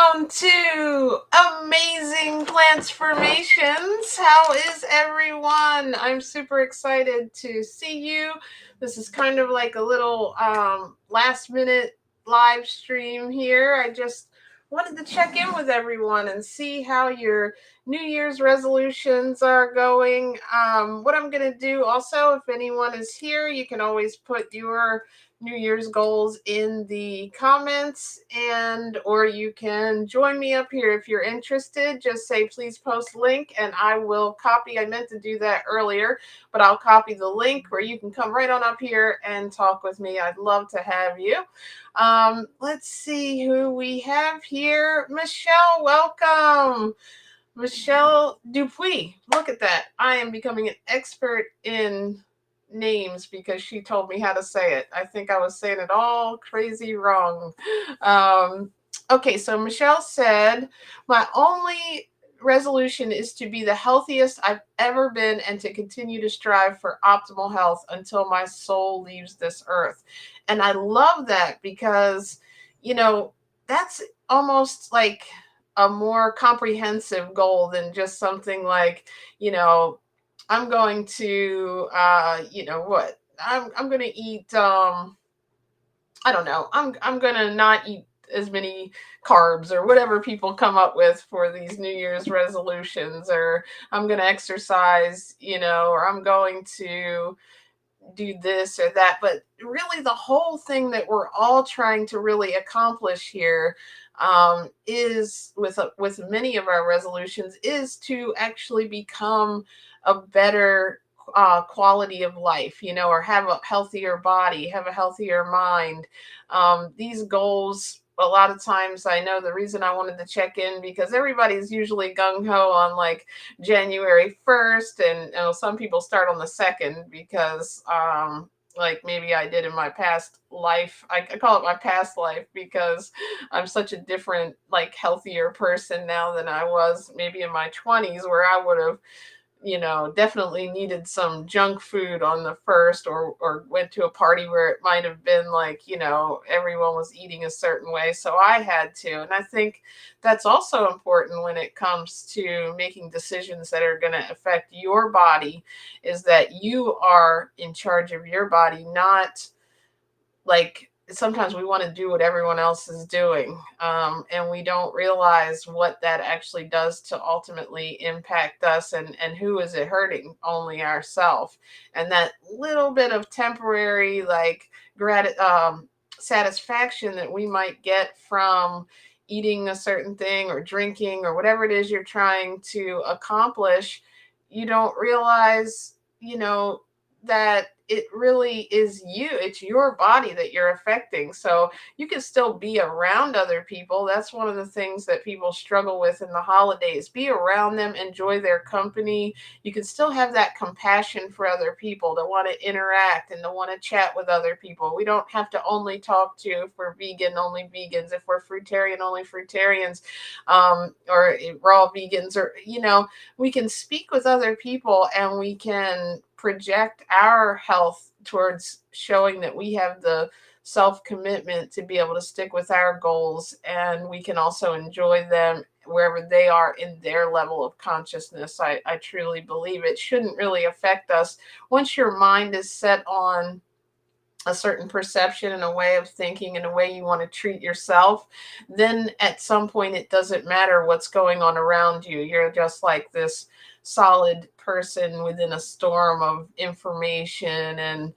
Welcome to Amazing Transformations. How is everyone? I'm super excited to see you. This is kind of like a little last minute live stream here. I just wanted to check in with everyone and see how your New Year's resolutions are going. What I'm going to do also, if anyone is here, you can always put your New Year's goals in the comments, and or you can join me up here if you're interested. Just say please post link and I will copy. I meant to do that earlier, but I'll copy the link where you can come right on up here and talk with me. I'd love to have you. Let's see who we have here. Michelle, welcome. Michelle Dupuis. Look at that. I am becoming an expert in names because she told me how to say it. I think I was saying it all crazy wrong. Okay, so Michelle said, my only resolution is to be the healthiest I've ever been and to continue to strive for optimal health until my soul leaves this earth. And I love that because, you know, that's almost like a more comprehensive goal than just something like, you know, I'm going to what? I'm going to eat I don't know. I'm going to not eat as many carbs or whatever people come up with for these New Year's resolutions, or I'm going to exercise, or I'm going to do this or that. But really, the whole thing that we're all trying to really accomplish here is with many of our resolutions is to actually become a better quality of life, or have a healthier body, have a healthier mind. These goals, a lot of times, I know the reason I wanted to check in because everybody's usually gung ho on like January 1st, and some people start on the 2nd because like maybe I did in my past life. I call it my past life because I'm such a different, like, healthier person now than I was maybe in my 20s, where I would have, definitely needed some junk food on the first, or went to a party where it might have been like, everyone was eating a certain way. So I had to. And I think that's also important when it comes to making decisions that are going to affect your body, is that you are in charge of your body, not like sometimes we want to do what everyone else is doing, and we don't realize what that actually does to ultimately impact us, and who is it hurting? Only ourselves. And that little bit of temporary, like, satisfaction that we might get from eating a certain thing or drinking or whatever it is you're trying to accomplish, you don't realize, that it really is you. It's your body that you're affecting. So you can still be around other people. That's one of the things that people struggle with in the holidays. Be around them, enjoy their company. You can still have that compassion for other people, to want to interact and to want to chat with other people. We don't have to only talk to, if we're vegan, only vegans, if we're fruitarian, only fruitarians, or raw vegans, or, we can speak with other people, and we can project our health towards showing that we have the self commitment to be able to stick with our goals, and we can also enjoy them wherever they are in their level of consciousness. I truly believe it shouldn't really affect us. Once your mind is set on a certain perception and a way of thinking and a way you want to treat yourself, then at some point it doesn't matter what's going on around you. You're just like this solid person within a storm of information and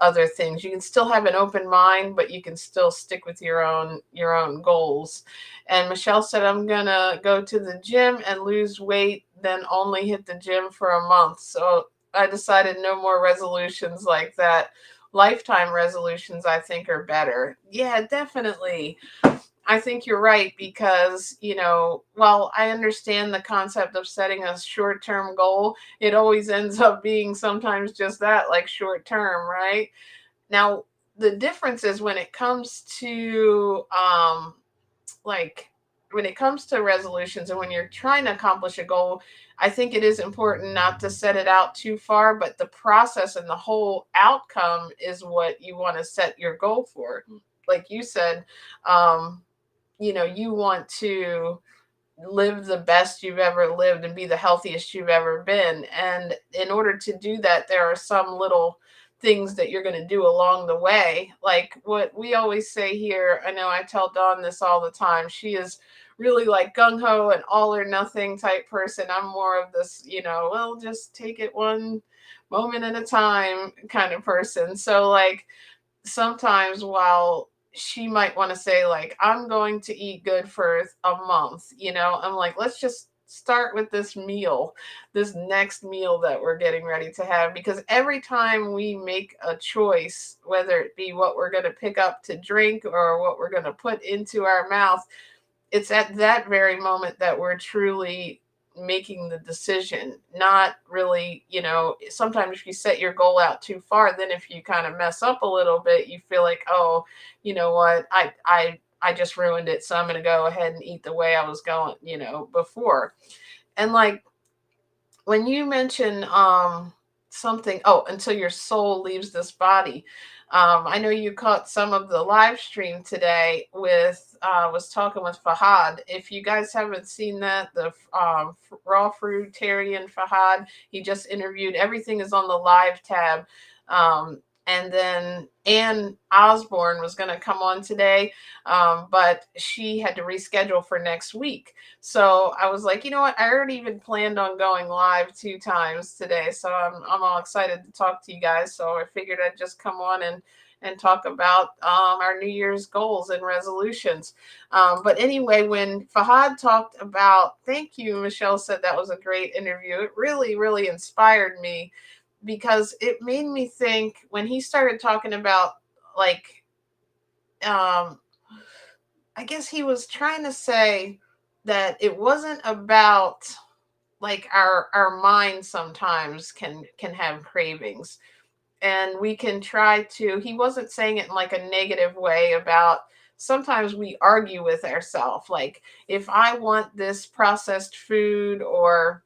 other things. You can still have an open mind, but you can still stick with your own goals. And Michelle said, I'm gonna go to the gym and lose weight, then only hit the gym for a month. So I decided no more resolutions like that. Lifetime resolutions, I think, are better. Yeah, definitely. I think you're right because, while I understand the concept of setting a short term goal, it always ends up being sometimes just that, like, short term, right? Now, the difference is when it comes to, like, when it comes to resolutions and when you're trying to accomplish a goal, I think it is important not to set it out too far, but the process and the whole outcome is what you want to set your goal for. Like you said, you want to live the best you've ever lived and be the healthiest you've ever been. And in order to do that, there are some little things that you're going to do along the way. Like what we always say here, I know I tell Dawn this all the time. She is really like gung ho and all or nothing type person. I'm more of this, well, just take it one moment at a time kind of person. So, like, sometimes while she might want to say like I'm going to eat good for a month, I'm like, let's just start with this meal, this next meal that we're getting ready to have, because every time we make a choice, whether it be what we're going to pick up to drink or what we're going to put into our mouth, it's at that very moment that we're truly making the decision. Not really, sometimes if you set your goal out too far, then if you kind of mess up a little bit, you feel like, oh, you know what, I just ruined it, so I'm going to go ahead and eat the way I was going, before. And like when you mention something, oh, until your soul leaves this body. I know you caught some of the live stream today with was talking with Fahad. If you guys haven't seen that, the raw fruitarian Fahad, he just interviewed. Everything is on the live tab. And then Ann Osborne was going to come on today, but she had to reschedule for next week. So I was like, you know what? I already even planned on going live 2 times today. So I'm all excited to talk to you guys. So I figured I'd just come on and talk about our New Year's goals and resolutions. But anyway, when Fahad talked about, thank you, Michelle said that was a great interview. It really, really inspired me because it made me think when he started talking about like, I guess he was trying to say that it wasn't about like our mind sometimes can have cravings, and we can try to, he wasn't saying it in like a negative way about sometimes we argue with ourselves, like if I want this processed food, or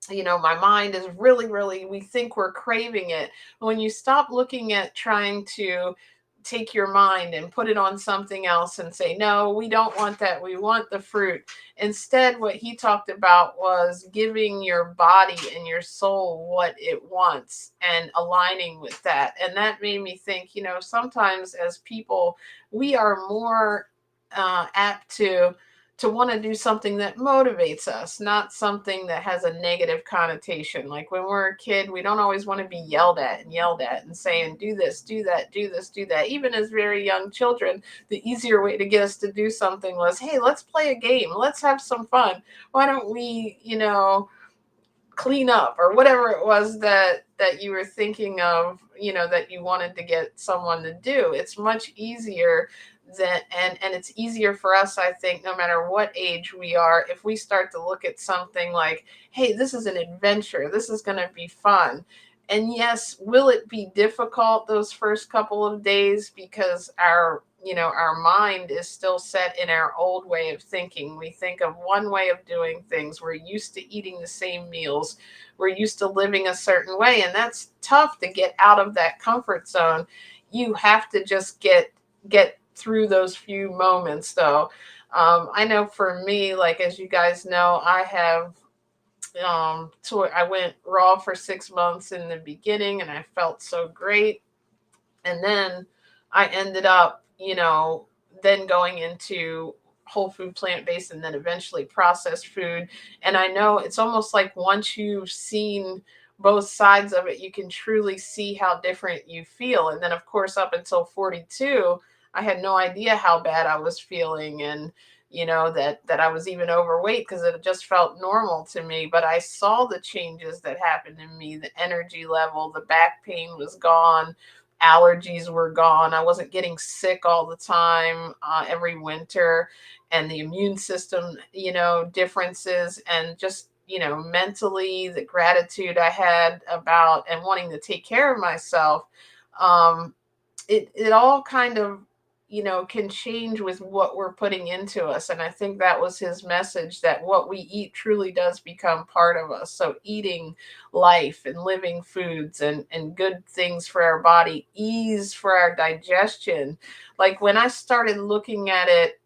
my mind is really, really, we think we're craving it. When you stop looking at trying to take your mind and put it on something else and say, no, we don't want that, we want the fruit. Instead, what he talked about was giving your body and your soul what it wants and aligning with that. And that made me think, sometimes as people, we are more apt to want to do something that motivates us, not something that has a negative connotation. Like when we're a kid, we don't always want to be yelled at and saying, do this, do that, do this, do that. Even as very young children, the easier way to get us to do something was, hey, let's play a game. Let's have some fun. Why don't we, clean up, or whatever it was that you were thinking of, that you wanted to get someone to do. It's much easier than, and it's easier for us, I think, no matter what age we are, if we start to look at something like, hey, this is an adventure, this is going to be fun. And yes, will it be difficult those first couple of days, because our mind is still set in our old way of thinking. We think of one way of doing things. We're used to eating the same meals. We're used to living a certain way. And that's tough to get out of that comfort zone. You have to just get through those few moments though. I know for me, like, as you guys know, I have so I went raw for 6 months in the beginning and I felt so great. And then I ended up, then going into whole food, plant based, and then eventually processed food. And I know it's almost like once you've seen both sides of it, you can truly see how different you feel. And then, of course, up until 42, I had no idea how bad I was feeling. And that I was even overweight, because it just felt normal to me. But I saw the changes that happened in me. The energy level, the back pain was gone, allergies were gone. I wasn't getting sick all the time every winter, and the immune system, differences, and just, mentally, the gratitude I had about and wanting to take care of myself. Um, it all kind of, can change with what we're putting into us. And I think that was his message, that what we eat truly does become part of us. So eating life and living foods and good things for our body, ease for our digestion. Like when I started looking at it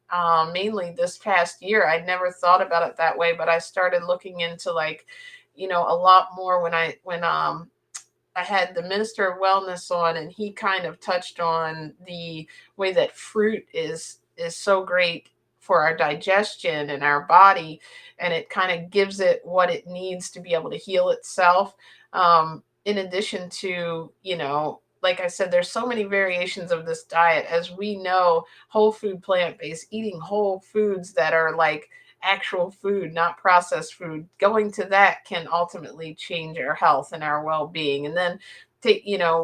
mainly this past year. I'd never thought about it that way, but I started looking into like, a lot more when I had the minister of wellness on, and he kind of touched on the way that fruit is so great for our digestion and our body, and it kind of gives it what it needs to be able to heal itself. In addition to, like I said, there's so many variations of this diet. As we know, whole food, plant based, eating whole foods that are like actual food, not processed food, going to that can ultimately change our health and our well-being. And then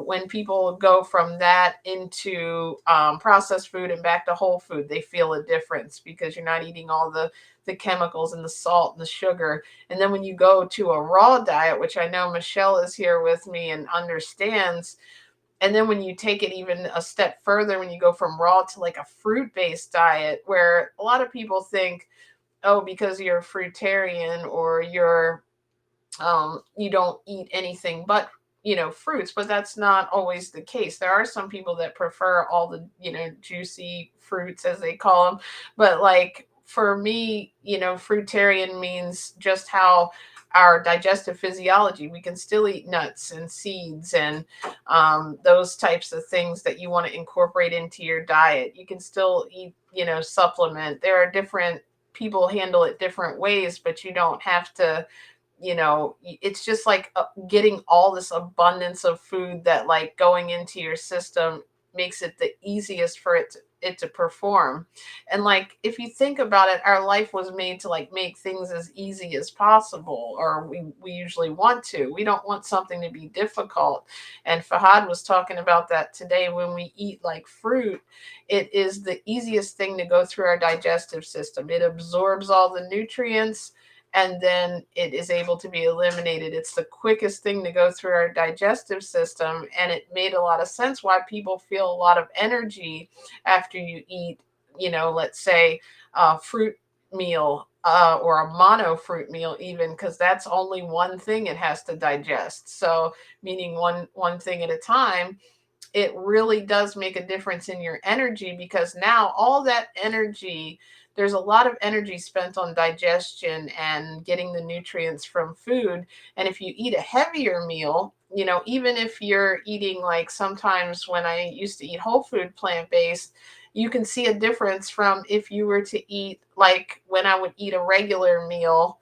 when people go from that into processed food and back to whole food, they feel a difference because you're not eating all the chemicals and the salt and the sugar. And then when you go to a raw diet, which I know Michelle is here with me and understands, and then when you take it even a step further, when you go from raw to like a fruit-based diet, where a lot of people think, oh, because you're a fruitarian or you don't eat anything but fruits, but that's not always the case. There are some people that prefer all the juicy fruits, as they call them, but like for me, fruitarian means just how our digestive physiology, we can still eat nuts and seeds and those types of things that you want to incorporate into your diet. You can still eat, supplement. There are different people handle it different ways, but you don't have to, it's just like getting all this abundance of food that like going into your system makes it the easiest for it to perform. And like if you think about it, our life was made to like make things as easy as possible, or we usually want to. We don't want something to be difficult. And Fahad was talking about that today. When we eat like fruit, it is the easiest thing to go through our digestive system. It absorbs all the nutrients and then it is able to be eliminated. It's the quickest thing to go through our digestive system, and it made a lot of sense why people feel a lot of energy after you eat, let's say a fruit meal or a mono fruit meal, even, because that's only one thing it has to digest. So meaning one thing at a time, it really does make a difference in your energy, because now all that energy, there's a lot of energy spent on digestion and getting the nutrients from food. And if you eat a heavier meal, even if you're eating, like sometimes when I used to eat whole food plant based, you can see a difference from if you were to eat like when I would eat a regular meal,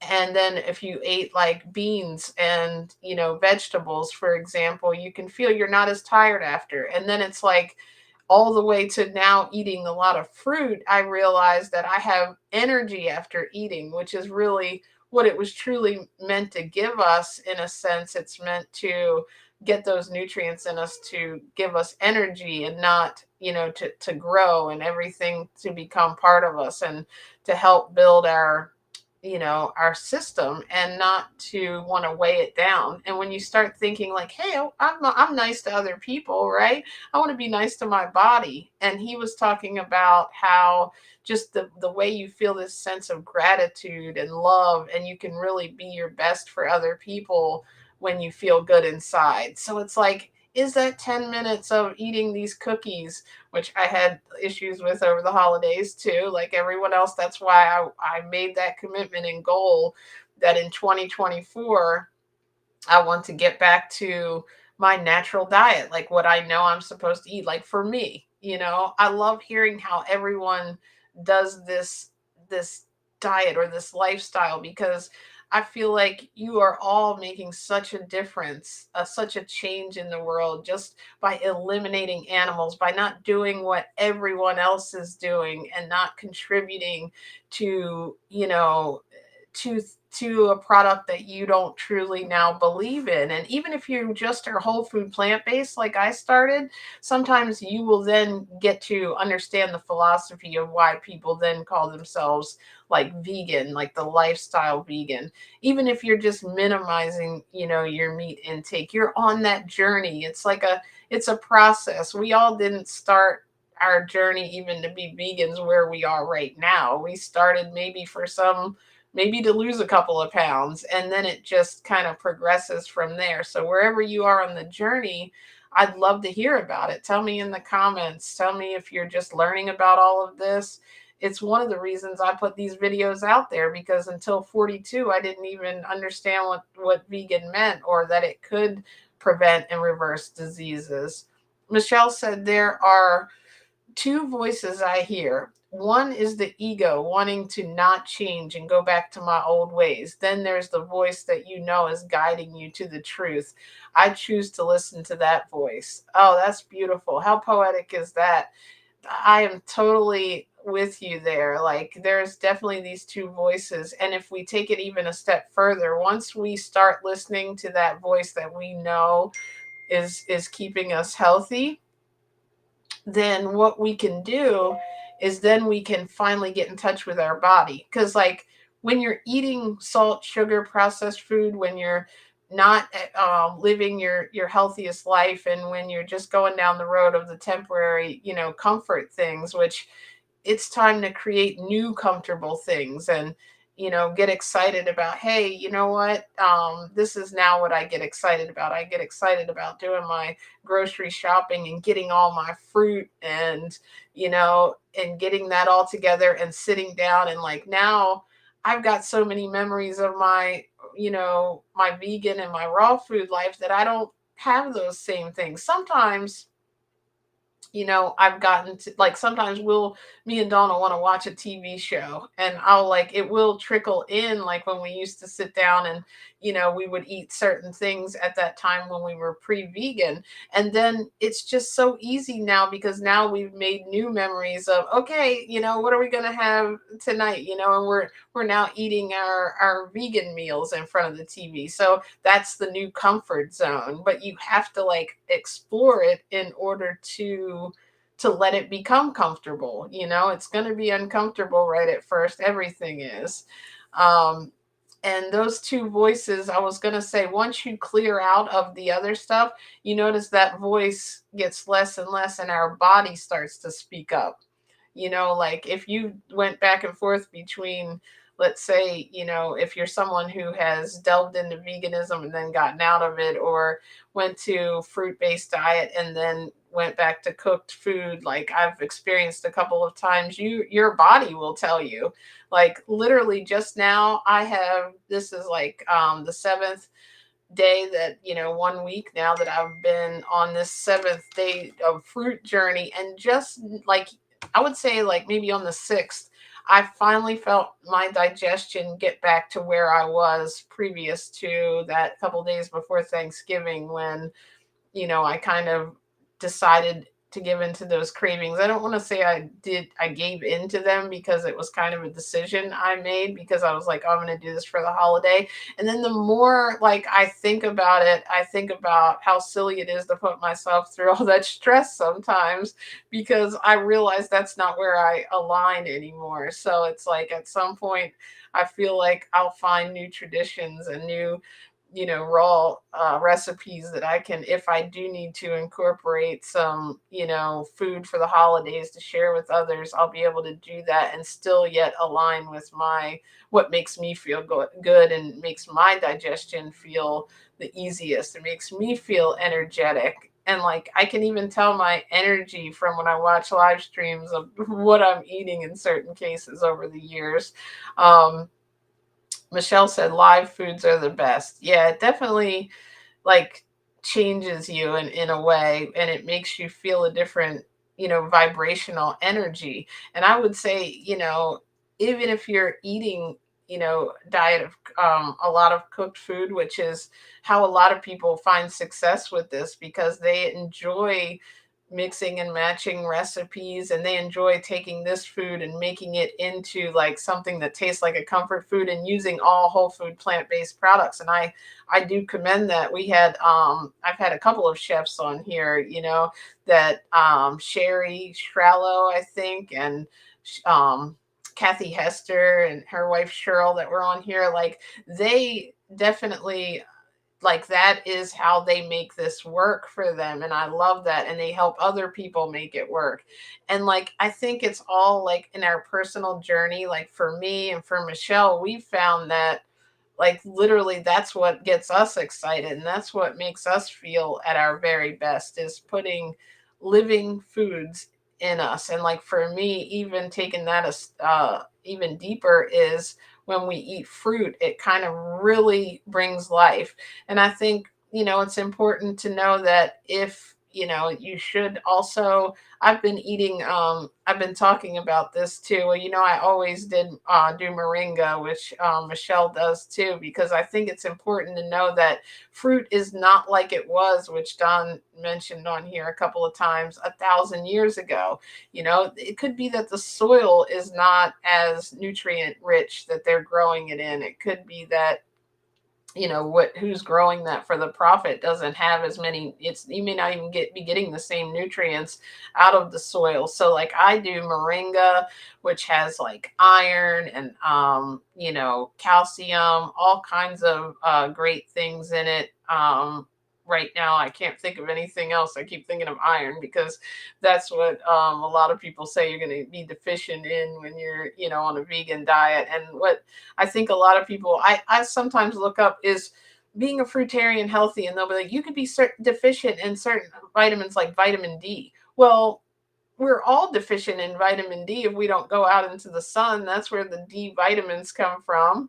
and then if you ate like beans and vegetables, for example, you can feel you're not as tired after. And then it's like all the way to now eating a lot of fruit, I realized that I have energy after eating, which is really what it was truly meant to give us. In a sense, it's meant to get those nutrients in us to give us energy, and not to grow and everything to become part of us, and to help build our system, and not to want to weigh it down. And when you start thinking like, hey, I'm nice to other people, right? I want to be nice to my body. And he was talking about how just the way you feel this sense of gratitude and love, and you can really be your best for other people when you feel good inside. So it's like, is that 10 minutes of eating these cookies, which I had issues with over the holidays too, like everyone else? That's why I made that commitment and goal that in 2024, I want to get back to my natural diet, like what I know I'm supposed to eat. Like for me, I love hearing how everyone does this diet or this lifestyle, because I feel like you are all making such a difference, such a change in the world, just by eliminating animals, by not doing what everyone else is doing, and not contributing to, to to a product that you don't truly now believe in. And even if you just are whole food plant based, like I started, sometimes you will then get to understand the philosophy of why people then call themselves like vegan, like the lifestyle vegan. Even if you're just minimizing, your meat intake, you're on that journey. It's a process. We all didn't start our journey even to be vegans where we are right now. We started maybe for some, maybe to lose a couple of pounds, and then it just kind of progresses from there. So wherever you are on the journey, I'd love to hear about it. Tell me in the comments. Tell me if you're just learning about all of this. It's one of the reasons I put these videos out there, because until 42, I didn't even understand what vegan meant, or that it could prevent and reverse diseases. Michelle said there are two voices I hear. One is the ego wanting to not change and go back to my old ways. Then there's the voice that you know is guiding you to the truth. I choose to listen to that voice. Oh, that's beautiful. How poetic is that? I am totally with you there. Like, there's definitely these two voices. And if we take it even a step further, once we start listening to that voice that we know is keeping us healthy, then what we can do is then we can finally get in touch with our body. Because, like, when you're eating salt, sugar, processed food, when you're not living your healthiest life, and when you're just going down the road of the temporary, comfort things, which it's time to create new comfortable things, and get excited about, hey, you know what, this is now what I get excited about. I get excited about doing my grocery shopping and getting all my fruit, and getting that all together and sitting down, and like, now I've got so many memories of my vegan and my raw food life that I don't have those same things. Sometimes, I've gotten to, like, sometimes me and Donna want to watch a TV show, and it will trickle in, like when we used to sit down and, we would eat certain things at that time when we were pre-vegan. And then it's just so easy now, because now we've made new memories of, okay, what are we going to have tonight? And we're now eating our vegan meals in front of the TV. So that's the new comfort zone, but you have to, like, explore it in order to let it become comfortable. It's going to be uncomfortable right at first. Everything is. And those two voices, I was going to say, once you clear out of the other stuff, you notice that voice gets less and less, and our body starts to speak up. Like, if you went back and forth between, let's say, if you're someone who has delved into veganism and then gotten out of it, or went to fruit-based diet and then went back to cooked food, like I've experienced a couple of times, your body will tell you. Like, literally just now, this is like the seventh day that, 1 week now that I've been on this seventh day of fruit journey. And just like, I would say, like, maybe on the sixth, I finally felt my digestion get back to where I was previous to that couple days before Thanksgiving, when I kind of decided to give into those cravings. I don't want to say I gave into them, because it was kind of a decision I made, because I was like, oh, I'm going to do this for the holiday. And then the more, like, I think about it, I think about how silly it is to put myself through all that stress sometimes, because I realize that's not where I align anymore. So it's like, at some point, I feel like I'll find new traditions and new, raw recipes that I can, if I do need to incorporate some, food for the holidays to share with others, I'll be able to do that and still yet align with what makes me feel good and makes my digestion feel the easiest. It makes me feel energetic. And, like, I can even tell my energy from when I watch live streams of what I'm eating in certain cases over the years. Um, Michelle said live foods are the best. Yeah, it definitely, like, changes you in a way, and it makes you feel a different, vibrational energy. And I would say, even if you're eating, diet of a lot of cooked food, which is how a lot of people find success with this, because they enjoy mixing and matching recipes, and they enjoy taking this food and making it into, like, something that tastes like a comfort food, and using all whole food plant-based products. And I do commend that. I've had a couple of chefs on here, that Sherry Shrallow, I think, and um Kathy Hester and her wife Cheryl, that were on here. Like, they definitely, like, that is how they make this work for them, and I love that. And they help other people make it work. And, like, I think it's all, like, in our personal journey. Like, for me and for Michelle, we found that, like literally that's what gets us excited, and that's what makes us feel at our very best, is putting living foods in us. And like for me, even taking that even deeper, is when we eat fruit, it kind of really brings life. And I think, it's important to know that, if you should also, I've been talking about this too. Well, I always did do moringa, which Michelle does too, because I think it's important to know that fruit is not like it was, which Don mentioned on here a couple of times, 1,000 years ago. It could be that the soil is not as nutrient rich that they're growing it in. It could be that, who's growing that for the profit doesn't have as many. You may not even be getting the same nutrients out of the soil. So like I do moringa, which has like iron and calcium, all kinds of great things in it. Right now I can't think of anything else. I keep thinking of iron because that's what a lot of people say you're going to be deficient in when you're on a vegan diet. And what I think a lot of people, I sometimes look up, is being a fruitarian healthy, and they'll be like, you could be deficient in certain vitamins like vitamin D. Well, we're all deficient in vitamin D if we don't go out into the sun. That's where the D vitamins come from.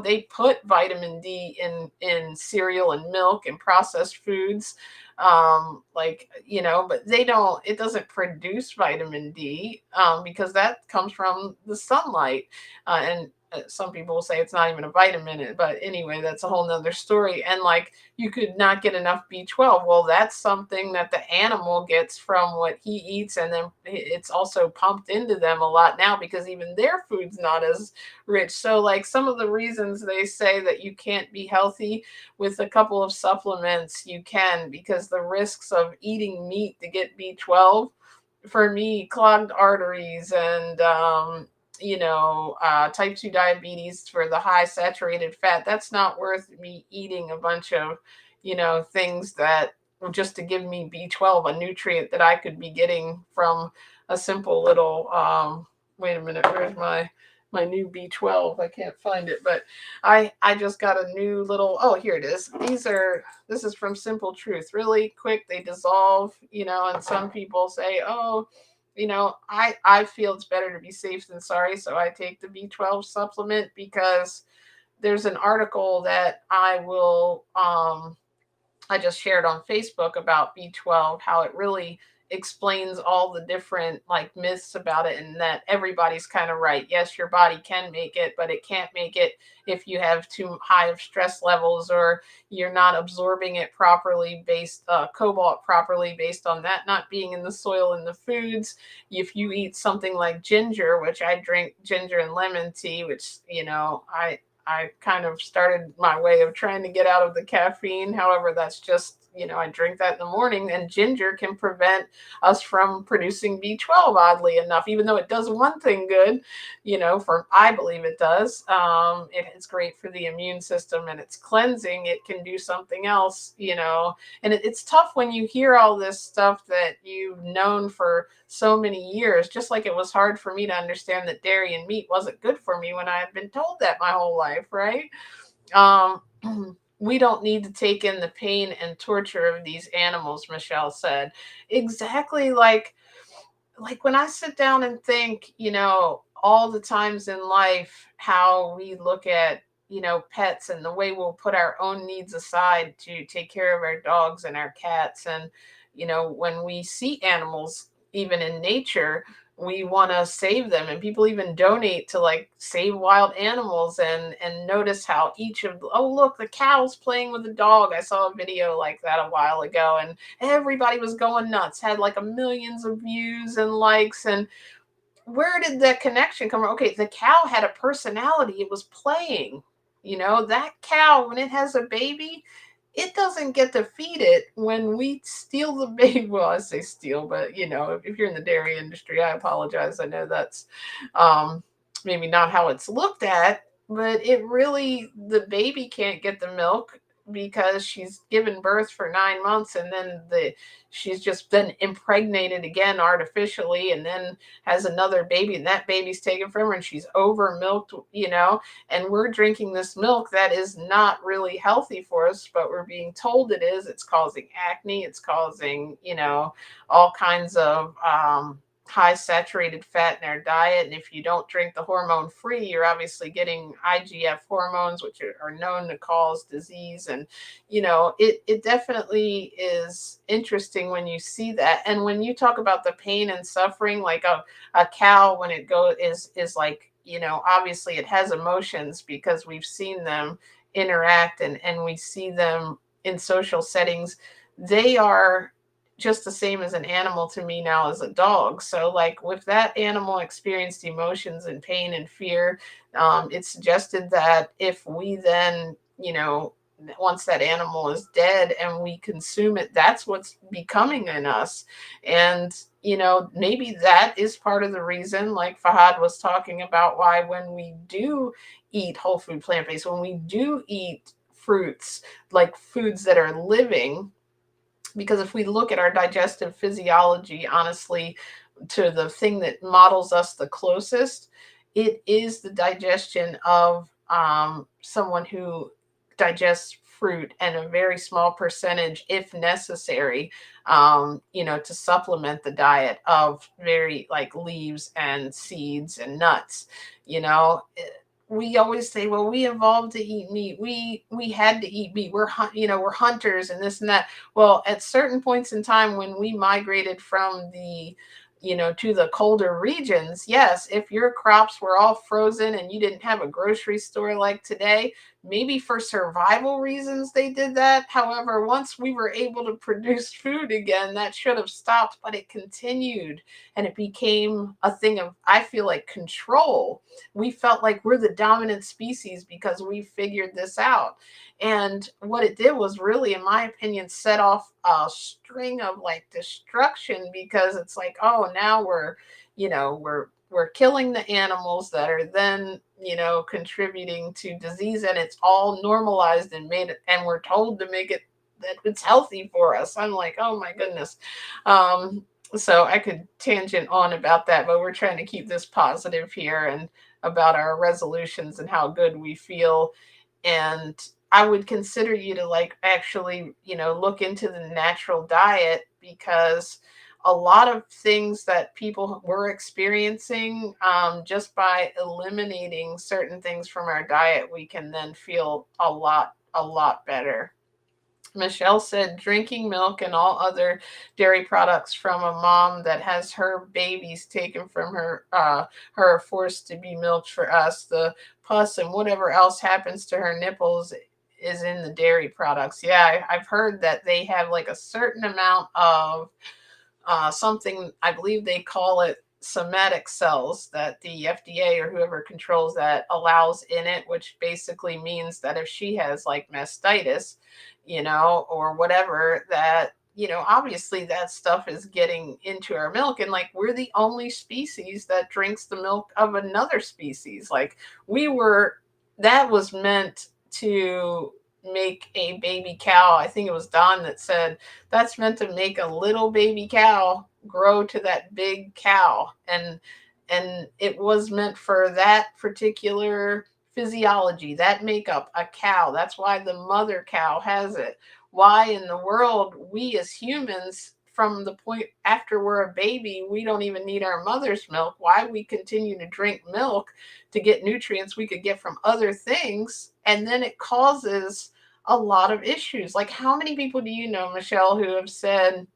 They put vitamin D in cereal and milk and processed foods. But it doesn't produce vitamin D, because that comes from the sunlight. And some people will say it's not even a vitamin, but anyway, that's a whole nother story. And like, you could not get enough B12. Well, that's something that the animal gets from what he eats, and then it's also pumped into them a lot now because even their food's not as rich. So like, some of the reasons they say that you can't be healthy with a couple of supplements, you can, because the risks of eating meat to get B12, for me, clogged arteries and type 2 diabetes for the high saturated fat, that's not worth me eating a bunch of, things that just to give me B12, a nutrient that I could be getting from a simple little, wait a minute, where's my new B12? I can't find it, but I just got a new little, oh, here it is. This is from Simple Truth. Really quick, they dissolve, and some people say, oh, I feel it's better to be safe than sorry. So I take the B12 supplement, because there's an article that I just shared on Facebook about B12, how it really explains all the different like myths about it, and that everybody's kind of right. Yes, your body can make it, but it can't make it if you have too high of stress levels, or you're not absorbing it properly, cobalt properly, based on that not being in the soil and the foods. If you eat something like ginger, which I drink ginger and lemon tea, which I kind of started my way of trying to get out of the caffeine. However, that's just, I drink that in the morning, and ginger can prevent us from producing B12, oddly enough, even though it does one thing good, I believe it does. It's great for the immune system, and it's cleansing. It can do something else, and it's tough when you hear all this stuff that you've known for so many years, just like it was hard for me to understand that dairy and meat wasn't good for me when I had been told that my whole life, right? Um, we don't need to take in the pain and torture of these animals, Michelle said. Exactly, like when I sit down and think, all the times in life how we look at, pets, and the way we'll put our own needs aside to take care of our dogs and our cats. And, when we see animals, even in nature, we want to save them, and people even donate to like save wild animals. And notice how each of, oh look, the cow's playing with the dog. I saw a video like that a while ago, and everybody was going nuts, had like a millions of views and likes. And where did that connection come from? Okay, the cow had a personality. It was playing. That cow, when it has a baby, it doesn't get to feed it. When we steal the baby, well, I say steal, but if you're in the dairy industry, I apologize. I know that's um, maybe not how it's looked at, but it really, the baby can't get the milk. because she's given birth for 9 months, and then she's just been impregnated again artificially, and then has another baby, and that baby's taken from her, and she's over milked, and we're drinking this milk that is not really healthy for us, but we're being told it is. It's causing acne, it's causing, all kinds of high saturated fat in our diet. And if you don't drink the hormone free, you're obviously getting IGF hormones, which are known to cause disease. And it definitely is interesting when you see that. And when you talk about the pain and suffering, like a cow, when it goes is like, obviously it has emotions because we've seen them interact, and we see them in social settings. They are just the same as an animal to me now as a dog. So, like, with that animal experienced emotions and pain and fear, it suggested that if we then, once that animal is dead and we consume it, that's what's becoming in us. And, maybe that is part of the reason, like Fahad was talking about, why when we do eat whole food plant based, when we do eat fruits, like foods that are living, because if we look at our digestive physiology, honestly, to the thing that models us the closest, it is the digestion of someone who digests fruit, and a very small percentage, if necessary, to supplement the diet of very like leaves and seeds and nuts. We always say, well, we evolved to eat meat. We had to eat meat. We're hunters and this and that. Well, at certain points in time when we migrated from to the colder regions, yes, if your crops were all frozen and you didn't have a grocery store like today, maybe for survival reasons they did that. However, once we were able to produce food again, that should have stopped, but it continued, and it became a thing of, I feel like, control. We felt like we're the dominant species because we figured this out. And what it did was really, in my opinion, set off a string of like destruction, because it's like, oh, now we're killing the animals that are then, contributing to disease, and it's all normalized and made it, and we're told to make it that it's healthy for us. I'm like, oh my goodness. So I could tangent on about that, but we're trying to keep this positive here, and about our resolutions and how good we feel. And I would consider you to, like, actually, look into the natural diet, because a lot of things that people were experiencing, just by eliminating certain things from our diet, we can then feel a lot better. Michelle said drinking milk and all other dairy products from a mom that has her babies taken from her forced to be milked for us. The pus and whatever else happens to her nipples is in the dairy products. Yeah, I've heard that they have like a certain amount of something, I believe they call it somatic cells, that the FDA or whoever controls that allows in it, which basically means that if she has like mastitis, or whatever, that, obviously that stuff is getting into our milk. And like, we're the only species that drinks the milk of another species. Like, that was meant to make a baby cow. I think it was Don that said that's meant to make a little baby cow grow to that big cow. And it was meant for that particular physiology, that makeup, a cow. That's why the mother cow has it. Why in the world we as humans, from the point after we're a baby, we don't even need our mother's milk? Why we continue to drink milk to get nutrients we could get from other things, and then it causes a lot of issues. Like, how many people do you know, Michelle, who have said,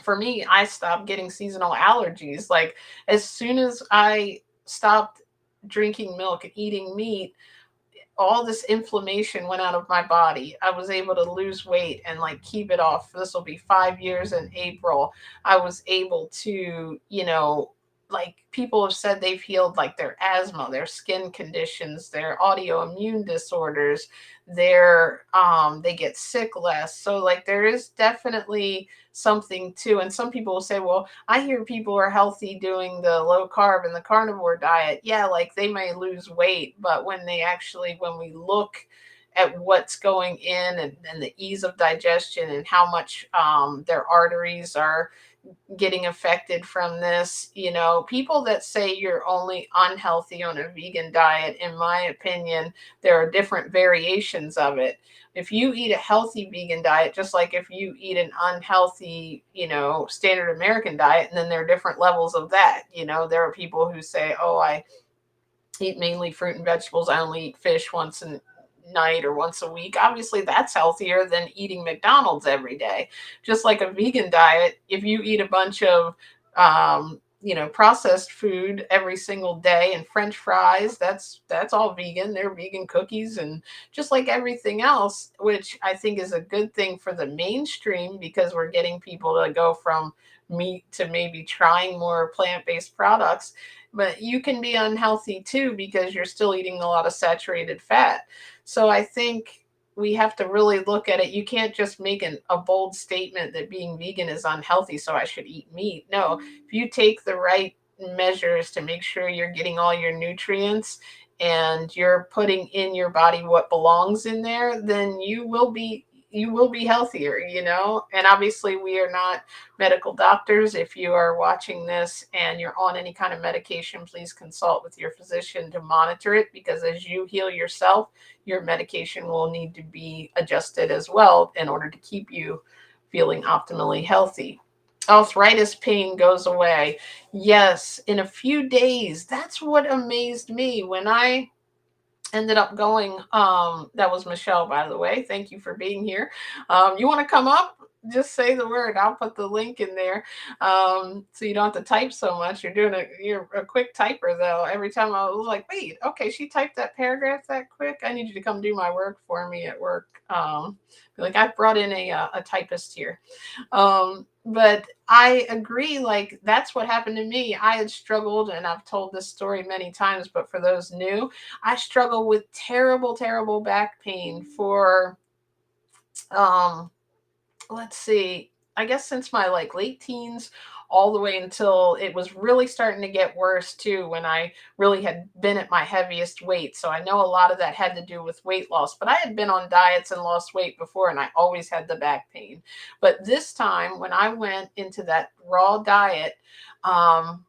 for me, I stopped getting seasonal allergies. Like, as soon as I stopped drinking milk and eating meat, all this inflammation went out of my body. I was able to lose weight and like keep it off. This will be 5 years in April. I was able to, like, people have said they've healed like their asthma, their skin conditions, their autoimmune disorders, they get sick less. So like, there is definitely something too. And some people will say, well, I hear people are healthy doing the low carb and the carnivore diet. Yeah, like they may lose weight, but when we look at what's going in, and the ease of digestion, and how much their arteries are getting affected from this. People that say you're only unhealthy on a vegan diet, in my opinion, there are different variations of it. If you eat a healthy vegan diet, just like if you eat an unhealthy, standard American diet, and then there are different levels of that. There are people who say, oh, I eat mainly fruit and vegetables. I only eat fish once a night or once a week. Obviously, that's healthier than eating McDonald's every day. Just like a vegan diet, if you eat a bunch of processed food every single day and French fries, that's all vegan. They're vegan cookies, and just like everything else, which I think is a good thing for the mainstream, because we're getting people to go from meat to maybe trying more plant-based products. But you can be unhealthy too, because you're still eating a lot of saturated fat. So I think we have to really look at it. You can't just make a bold statement that being vegan is unhealthy, so I should eat meat. No, if you take the right measures to make sure you're getting all your nutrients and you're putting in your body what belongs in there, then you will be healthier. And obviously, we are not medical doctors. If you are watching this and you're on any kind of medication, please consult with your physician to monitor it, because as you heal yourself, your medication will need to be adjusted as well in order to keep you feeling optimally healthy. Arthritis pain goes away. Yes, in a few days. That's what amazed me when I ended up going. That was Michelle, by the way. Thank you for being here. You want to come up? Just say the word. I'll put the link in there, so you don't have to type so much. You're a quick typer, though. Every time I was like, wait, okay, she typed that paragraph that quick. I need you to come do my work for me at work. Like, I brought in a typist here. But I agree, like, that's what happened to me. I had struggled, and I've told this story many times, but for those new, I struggle with terrible, terrible back pain for um let's see, I guess since my like late teens, all the way until it was really starting to get worse too, when I really had been at my heaviest weight. So I know a lot of that had to do with weight loss, but I had been on diets and lost weight before, and I always had the back pain. But this time when I went into that raw diet, um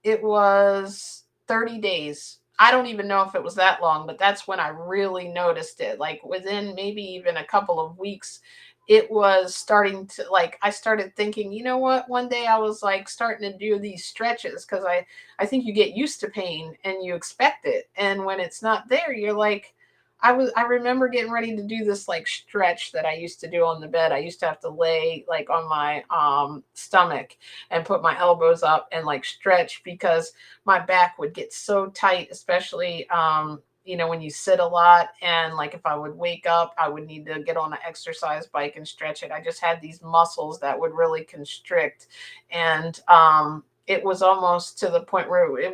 it was 30 days. I don't even know if it was that long, but that's when I really noticed it. Like, within maybe even a couple of weeks, it was starting to, like, I started thinking, you know what? One day I was like starting to do these stretches, because I think you get used to pain and you expect it. And when it's not there, you're like, I remember getting ready to do this like stretch that I used to do on the bed. I used to have to lay like on my stomach and put my elbows up and like stretch, because my back would get so tight, especially when you sit a lot. And like, if I would wake up, I would need to get on an exercise bike and stretch it. I just had these muscles that would really constrict. And it was almost to the point where it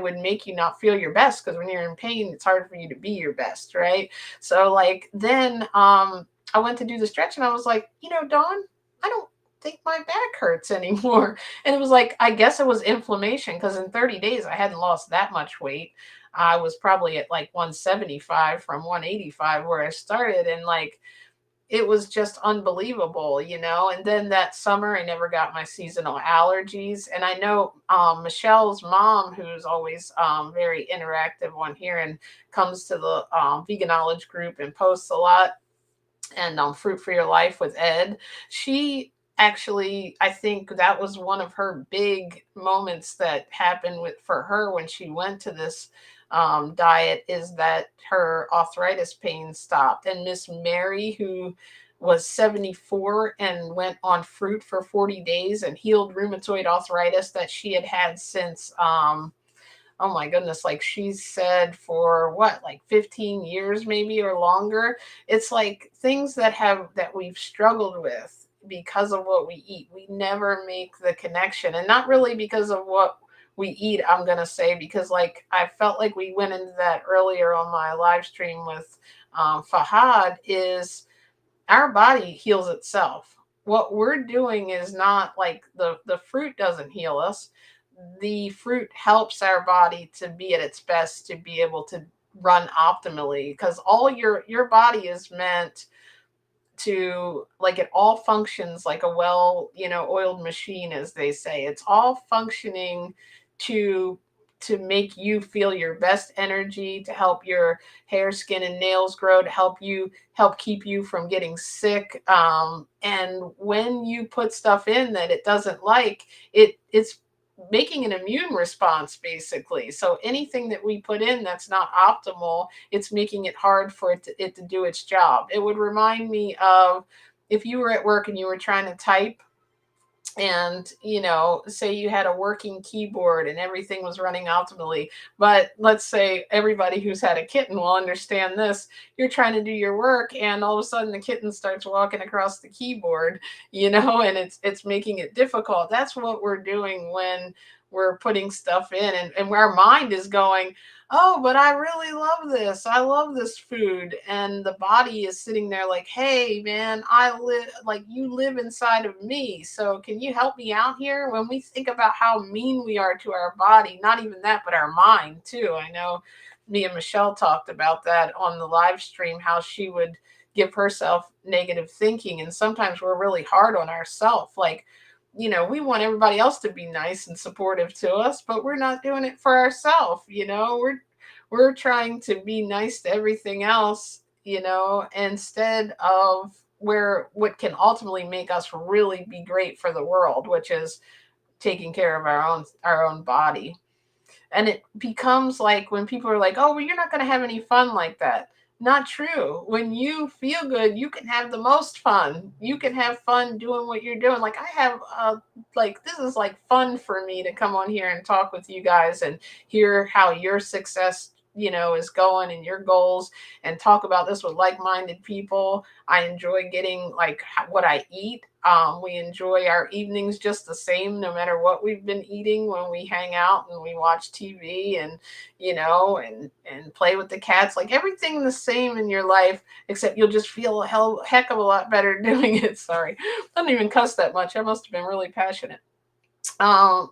would make you not feel your best, because when you're in pain, it's hard for you to be your best, right? So like, then I went to do the stretch, and I was like, Dawn, I don't think my back hurts anymore. And it was like, I guess it was inflammation, because in 30 days I hadn't lost that much weight. I was probably at like 175 from 185 where I started, and like, it was just unbelievable. And then that summer, I never got my seasonal allergies. And I know Michelle's mom, who's always very interactive on here and comes to the vegan knowledge group and posts a lot, and Fruit for Your Life with Ed. She actually, I think that was one of her big moments that happened for her when she went to this diet, is that her arthritis pain stopped. And Miss Mary, who was 74 and went on fruit for 40 days and healed rheumatoid arthritis that she had had since oh my goodness, like she said, for what, like 15 years maybe, or longer. It's like things that we've struggled with because of what we eat. We never make the connection, and not really because of what we eat, I'm going to say, because like I felt like we went into that earlier on my live stream with Fahad, is our body heals itself. What we're doing is not like the fruit doesn't heal us. The fruit helps our body to be at its best, to be able to run optimally, because all your body is meant to, like, it all functions like a well, oiled machine, as they say. It's all functioning to make you feel your best energy, to help your hair, skin, and nails grow, to help keep you from getting sick. And when you put stuff in that it doesn't like, it's making an immune response, basically. So anything that we put in that's not optimal, it's making it hard for it to do its job. It would remind me of if you were at work and you were trying to type, and say you had a working keyboard and everything was running optimally, but let's say everybody who's had a kitten will understand this. You're trying to do your work and all of a sudden the kitten starts walking across the keyboard, and it's making it difficult. That's what we're doing when we're putting stuff in, and where our mind is going, oh, but I really love this. I love this food. And the body is sitting there like, hey, man, you live inside of me. So can you help me out here? When we think about how mean we are to our body, not even that, but our mind too. I know me and Michelle talked about that on the live stream, how she would give herself negative thinking. And sometimes we're really hard on ourselves. Like, we want everybody else to be nice and supportive to us, but we're not doing it for ourselves. We're trying to be nice to everything else, instead of where what can ultimately make us really be great for the world, which is taking care of our own body. And it becomes like when people are like, oh, well, you're not going to have any fun like that. Not true. When you feel good, you can have the most fun. You can have fun doing what you're doing. Like, I have, this is like fun for me to come on here and talk with you guys and hear how your success, is going, and your goals, and talk about this with like-minded people. I enjoy getting like what I eat. We enjoy our evenings just the same, no matter what we've been eating, when we hang out and we watch TV, and play with the cats. Like, everything the same in your life, except you'll just feel a heck of a lot better doing it. Sorry, I don't even cuss that much. I must have been really passionate.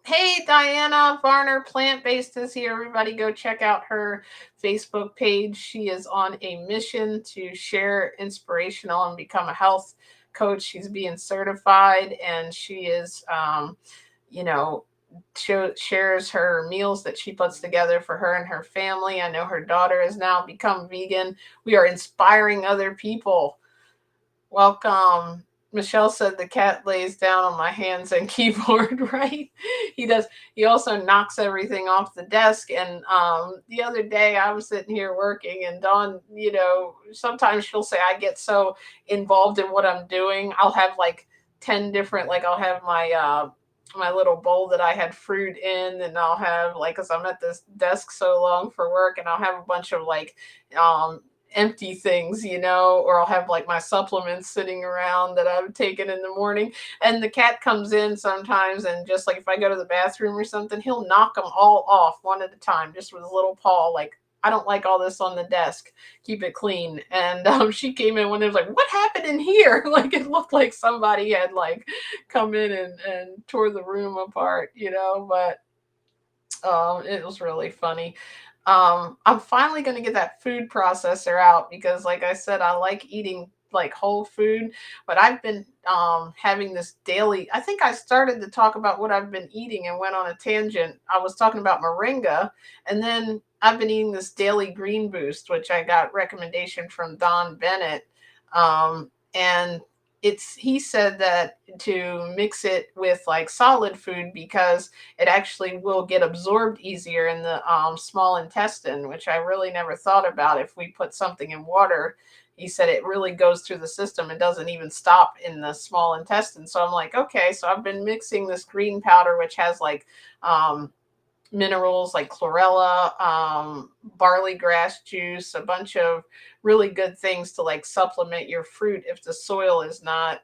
Hey, Diana Varner, Plant Based, is here. Everybody go check out her Facebook page. She is on a mission to share inspirational and become a health coach. She's being certified, and she is, you know, shares her meals that she puts together for her and her family. I know her daughter has now become vegan. We are inspiring other people. Welcome. Michelle said the cat lays down on my hands and keyboard, right? He does. He also knocks everything off the desk. And the other day I was sitting here working, and Dawn, sometimes she'll say I get so involved in what I'm doing. I'll have like 10 different, like, I'll have my little bowl that I had fruit in, and I'll have, like, because I'm at this desk so long for work, and I'll have a bunch of like empty things, or I'll have like my supplements sitting around that I've taken in the morning. And the cat comes in sometimes, and just like if I go to the bathroom or something, he'll knock them all off one at a time, just with his little paw. Like, I don't like all this on the desk. Keep it clean. And she came in when it was like, what happened in here? Like, it looked like somebody had like come in and tore the room apart, but it was really funny. I'm finally going to get that food processor out, because, like I said, I like eating like whole food, but I've been having this daily. I think I started to talk about what I've been eating and went on a tangent. I was talking about moringa, and then I've been eating this daily green boost, which I got recommendation from Don Bennett. And he said that to mix it with like solid food, because it actually will get absorbed easier in the small intestine, which I really never thought about. If we put something in water, he said it really goes through the system and doesn't even stop in the small intestine. So I'm like, okay, so I've been mixing this green powder, which has like minerals like chlorella, barley grass juice, a bunch of really good things to like supplement your fruit if the soil is not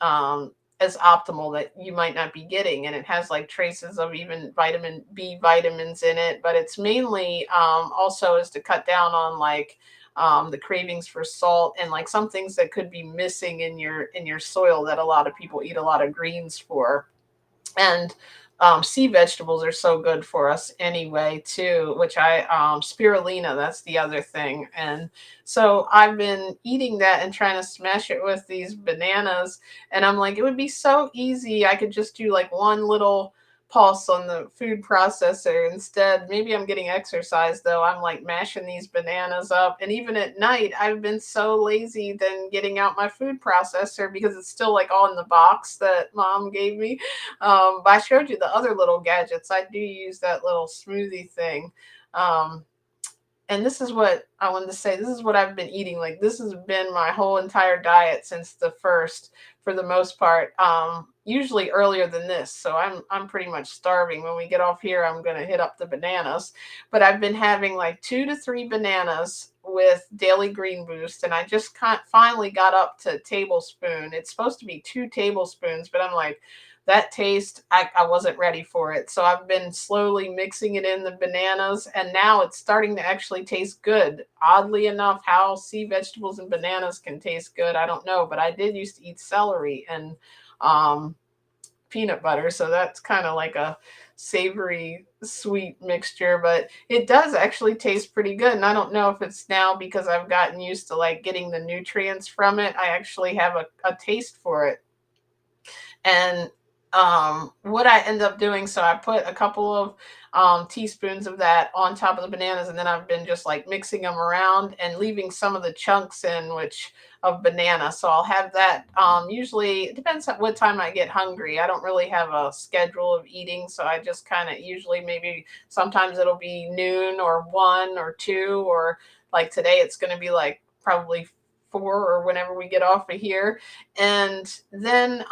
as optimal, that you might not be getting. And it has like traces of even vitamin B vitamins in it, but it's mainly also is to cut down on like the cravings for salt, and like some things that could be missing in your soil that a lot of people eat a lot of greens for. And sea vegetables are so good for us anyway too, which I spirulina, that's the other thing. And so I've been eating that and trying to smash it with these bananas, and I'm like, it would be so easy. I could just do like one little pulse on the food processor instead. Maybe I'm getting exercise though. I'm like mashing these bananas up, and even at night I've been so lazy than getting out my food processor because it's still like all in the box that mom gave me. But I showed you the other little gadgets. I do use that little smoothie thing. Um, and this is what I wanted to say. This is what I've been eating. Like this has been my whole entire diet since the first, for the most part. Usually earlier than this, so I'm pretty much starving. When we get off here, I'm gonna hit up the bananas. But I've been having like 2 to 3 bananas with daily green boost, and I just finally got up to tablespoon. It's supposed to be 2 tablespoons, but I'm like, that taste, I wasn't ready for it. So I've been slowly mixing it in the bananas, and now it's starting to actually taste good. Oddly enough, how sea vegetables and bananas can taste good, I don't know. But I did used to eat celery and um, peanut butter. So that's kind of like a savory sweet mixture, but it does actually taste pretty good. And I don't know if it's now because I've gotten used to like getting the nutrients from it. I actually have a taste for it. And what I end up doing, so I put a couple of teaspoons of that on top of the bananas, and then I've been just like mixing them around and leaving some of the chunks in, which of banana. So I'll have that. Usually, it depends on what time I get hungry. I don't really have a schedule of eating, so I just kind of usually maybe sometimes it'll be noon or 1 or 2, or like today it's going to be like probably 4 or whenever we get off of here. And then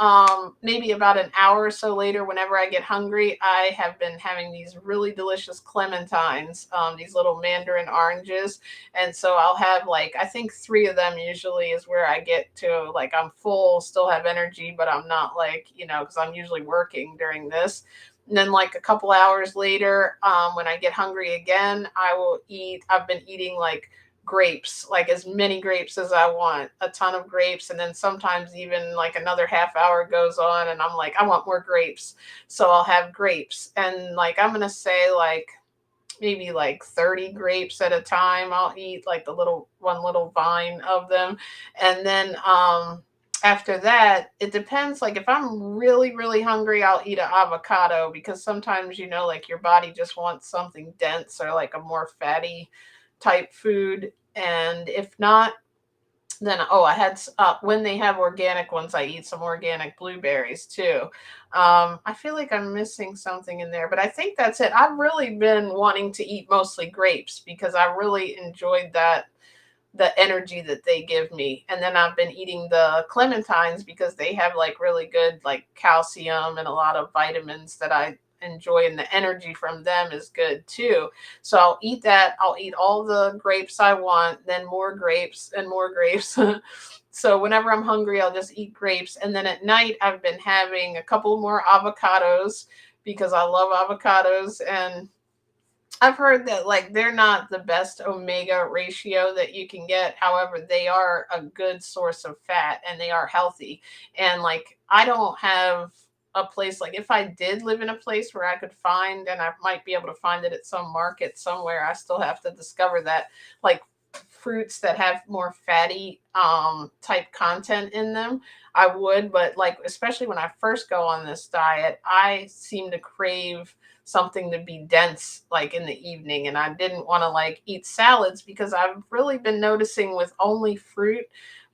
maybe about an hour or so later, whenever I get hungry, I have been having these really delicious clementines, these little mandarin oranges. And so I'll have like, I think 3 of them usually is where I get to like, I'm full, still have energy, but I'm not like, because I'm usually working during this. And then, like a couple hours later, when I get hungry again, I've been eating like grapes, like as many grapes as I want, a ton of grapes. And then sometimes even like another half hour goes on and I'm like, I want more grapes. So I'll have grapes. And like, I'm going to say like maybe like 30 grapes at a time. I'll eat like the one little vine of them. And then, after that, it depends. Like if I'm really, really hungry, I'll eat an avocado because sometimes, like your body just wants something dense or like a more fatty type food. And if not, then I had when they have organic ones, I eat some organic blueberries too. I feel like I'm missing something in there, but I think that's it. I've really been wanting to eat mostly grapes because I really enjoyed the energy that they give me. And then I've been eating the clementines because they have like really good like calcium and a lot of vitamins that I enjoy, and the energy from them is good too. So I'll eat that. I'll eat all the grapes I want, then more grapes and more grapes. So whenever I'm hungry, I'll just eat grapes. And then at night, I've been having a couple more avocados because I love avocados. And I've heard that like they're not the best omega ratio that you can get. However, they are a good source of fat and they are healthy. And like I don't have a place, like if I did live in a place where I could find, and I might be able to find it at some market somewhere, I still have to discover that, like fruits that have more fatty type content in them, I would. But like especially when I first go on this diet, I seem to crave something to be dense like in the evening, and I didn't want to like eat salads because I've really been noticing with only fruit,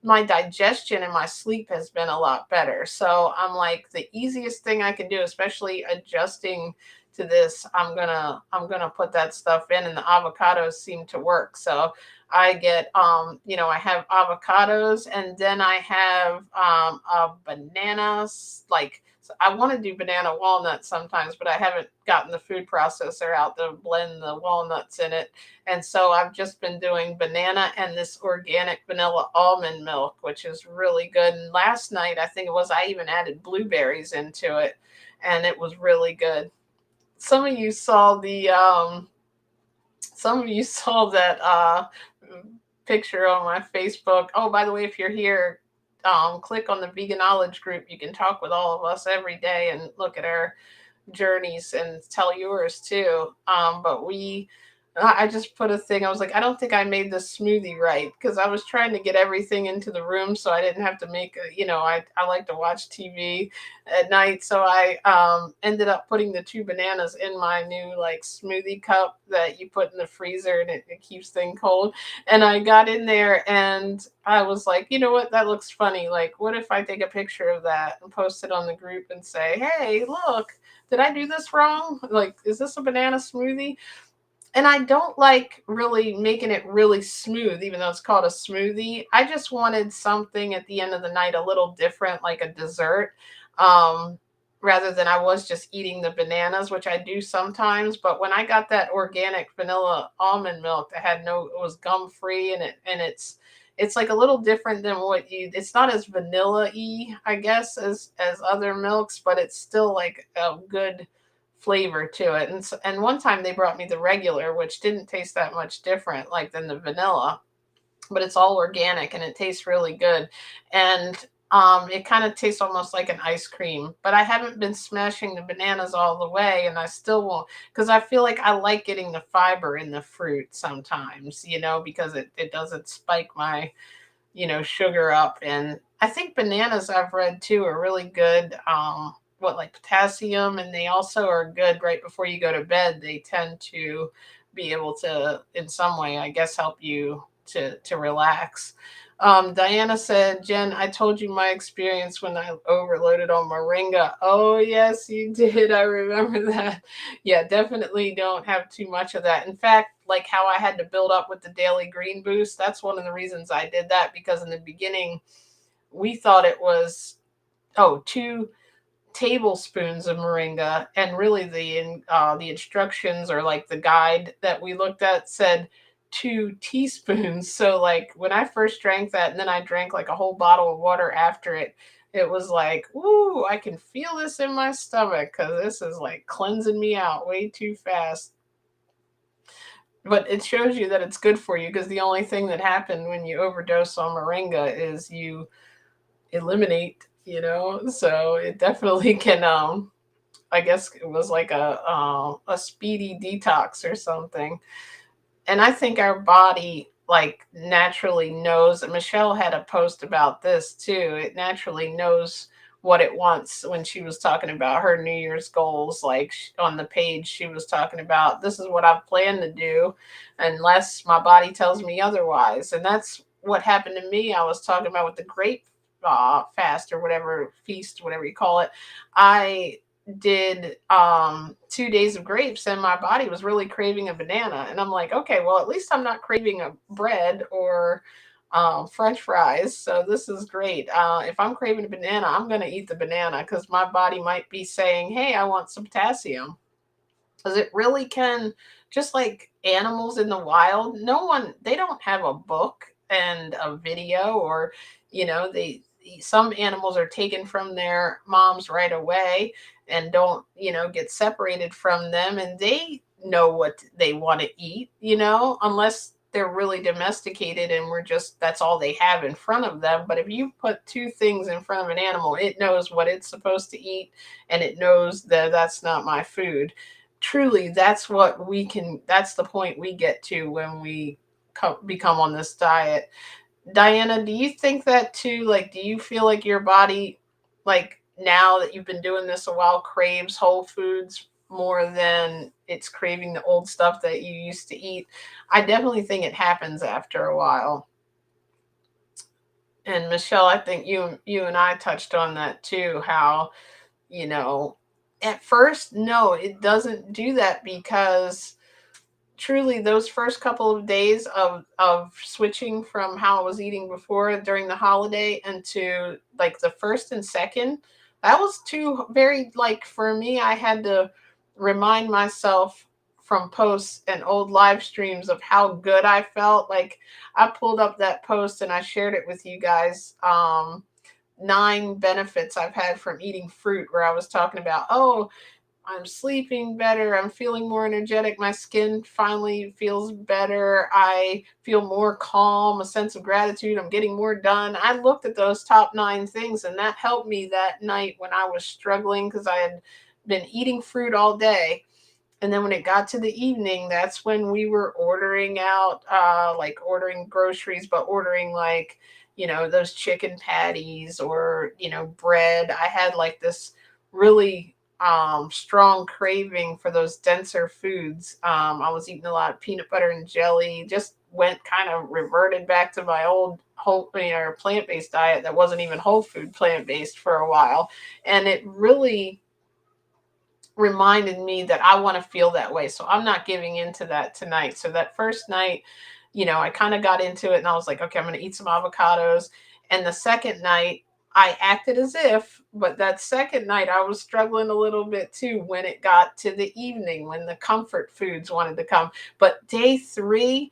my digestion and my sleep has been a lot better. So I'm like, the easiest thing I can do, especially adjusting to this, I'm gonna put that stuff in, and the avocados seem to work. So I get I have avocados, and then I have a bananas, like so I want to do banana walnuts sometimes, but I haven't gotten the food processor out to blend the walnuts in it. And so I've just been doing banana and this organic vanilla almond milk, which is really good. And last night, I think it was, I even added blueberries into it, and it was really good. Some of you saw that picture on my Facebook. Oh, by the way, if you're here, click on the vegan knowledge group. You can talk with all of us every day and look at our journeys and tell yours too. But I just put a thing. I was like, I don't think I made this smoothie right because I was trying to get everything into the room so I didn't have to make I like to watch TV at night. So I ended up putting the two bananas in my new like smoothie cup that you put in the freezer and it keeps things cold. And I got in there and I was like, you know what, that looks funny. Like, what if I take a picture of that and post it on the group and say, hey, look, did I do this wrong? Like, is this a banana smoothie? And I don't like really making it really smooth, even though it's called a smoothie. I just wanted something at the end of the night a little different, like a dessert, um, rather than I was just eating the bananas, which I do sometimes. But when I got that organic vanilla almond milk that had no, it was gum free, and it's like a little different than what you. It's not as vanilla-y, I guess, as other milks, but it's still like a good flavor to it. And one time they brought me the regular, which didn't taste that much different like than the vanilla, but it's all organic and it tastes really good. And it kind of tastes almost like an ice cream, but I haven't been smashing the bananas all the way, and I still won't because I feel like I like getting the fiber in the fruit sometimes, because it doesn't spike my sugar up. And I think bananas, I've read too, are really good. What, like potassium, and they also are good right before you go to bed. They tend to be able to, in some way, I guess, help you to relax. Diana said, Jen, I told you my experience when I overloaded on moringa. Oh, yes, you did. I remember that. Yeah, definitely don't have too much of that. In fact, like how I had to build up with the daily green boost, that's one of the reasons I did that, because in the beginning, we thought it was, 2 tablespoons of moringa, and really the instructions, or like the guide that we looked at, said 2 teaspoons. So like when I first drank that, and then I drank like a whole bottle of water after it was like, ooh, I can feel this in my stomach because this is like cleansing me out way too fast. But it shows you that it's good for you, because the only thing that happened when you overdose on moringa is you eliminate, so it definitely can, I guess it was like a speedy detox or something. And I think our body like naturally knows. Michelle had a post about this too. It naturally knows what it wants. When she was talking about her New Year's goals, like on the page, she was talking about, this is what I've planned to do unless my body tells me otherwise. And that's what happened to me. I was talking about with the grape fast, or whatever, feast, whatever you call it. I did 2 days of grapes, and my body was really craving a banana, and I'm like, okay, well, at least I'm not craving a bread or french fries, so this is great. If I'm craving a banana, I'm going to eat the banana, because my body might be saying, hey, I want some potassium, because it really can. Just like animals in the wild, they don't have a book and a video, or they some animals are taken from their moms right away and don't get separated from them, and they know what they want to eat, unless they're really domesticated and we're just, that's all they have in front of them. But if you put two things in front of an animal, it knows what it's supposed to eat, and it knows that that's not my food. Truly, that's the point we get to when we become on this diet. Diana, do you think that too? Like, do you feel like your body, like now that you've been doing this a while, craves whole foods more than it's craving the old stuff that you used to eat? I definitely think it happens after a while. And Michelle, I think you and I touched on that too, how, you know, at first, no, it doesn't do that, because truly those first couple of days of switching from how I was eating before during the holiday, and to like the first and second, that was too very, like, for me, I had to remind myself from posts and old live streams of how good I felt. Like, I pulled up that post and I shared it with you guys. 9 benefits I've had from eating fruit, where I was talking about, oh, I'm sleeping better. I'm feeling more energetic. My skin finally feels better. I feel more calm, a sense of gratitude. I'm getting more done. I looked at those top 9 things, and that helped me that night when I was struggling, because I had been eating fruit all day. And then when it got to the evening, that's when we were ordering out, like ordering groceries, but ordering like, those chicken patties or, bread. I had like this really strong craving for those denser foods. I was eating a lot of peanut butter and jelly, just went kind of reverted back to my old whole, plant-based diet that wasn't even whole food plant-based for a while. And it really reminded me that I want to feel that way. So I'm not giving into that tonight. So that first night, I kind of got into it and I was like, okay, I'm going to eat some avocados. And the second night, I acted as if, but that second night I was struggling a little bit too when it got to the evening, when the comfort foods wanted to come. But day three,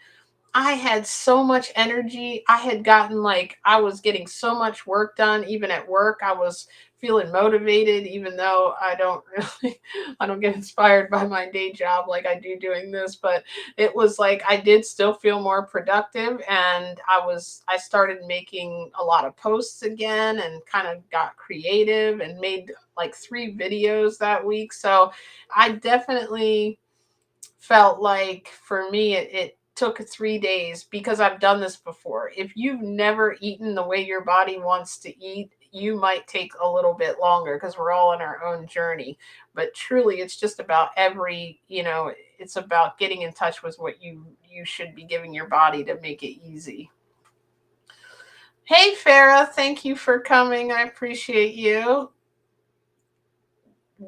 I had so much energy. I had gotten like, I was getting so much work done. Even at work, I was feeling motivated, even though I don't really, I don't get inspired by my day job like I do doing this. But it was like, I did still feel more productive. And I started making a lot of posts again and kind of got creative and made like 3 videos that week. So I definitely felt like for me it took 3 days because I've done this before. If you've never eaten the way your body wants to eat, you might take a little bit longer because we're all on our own journey. But truly, it's just about it's about getting in touch with what you should be giving your body to make it easy. Hey Farah, thank you for coming. I appreciate you.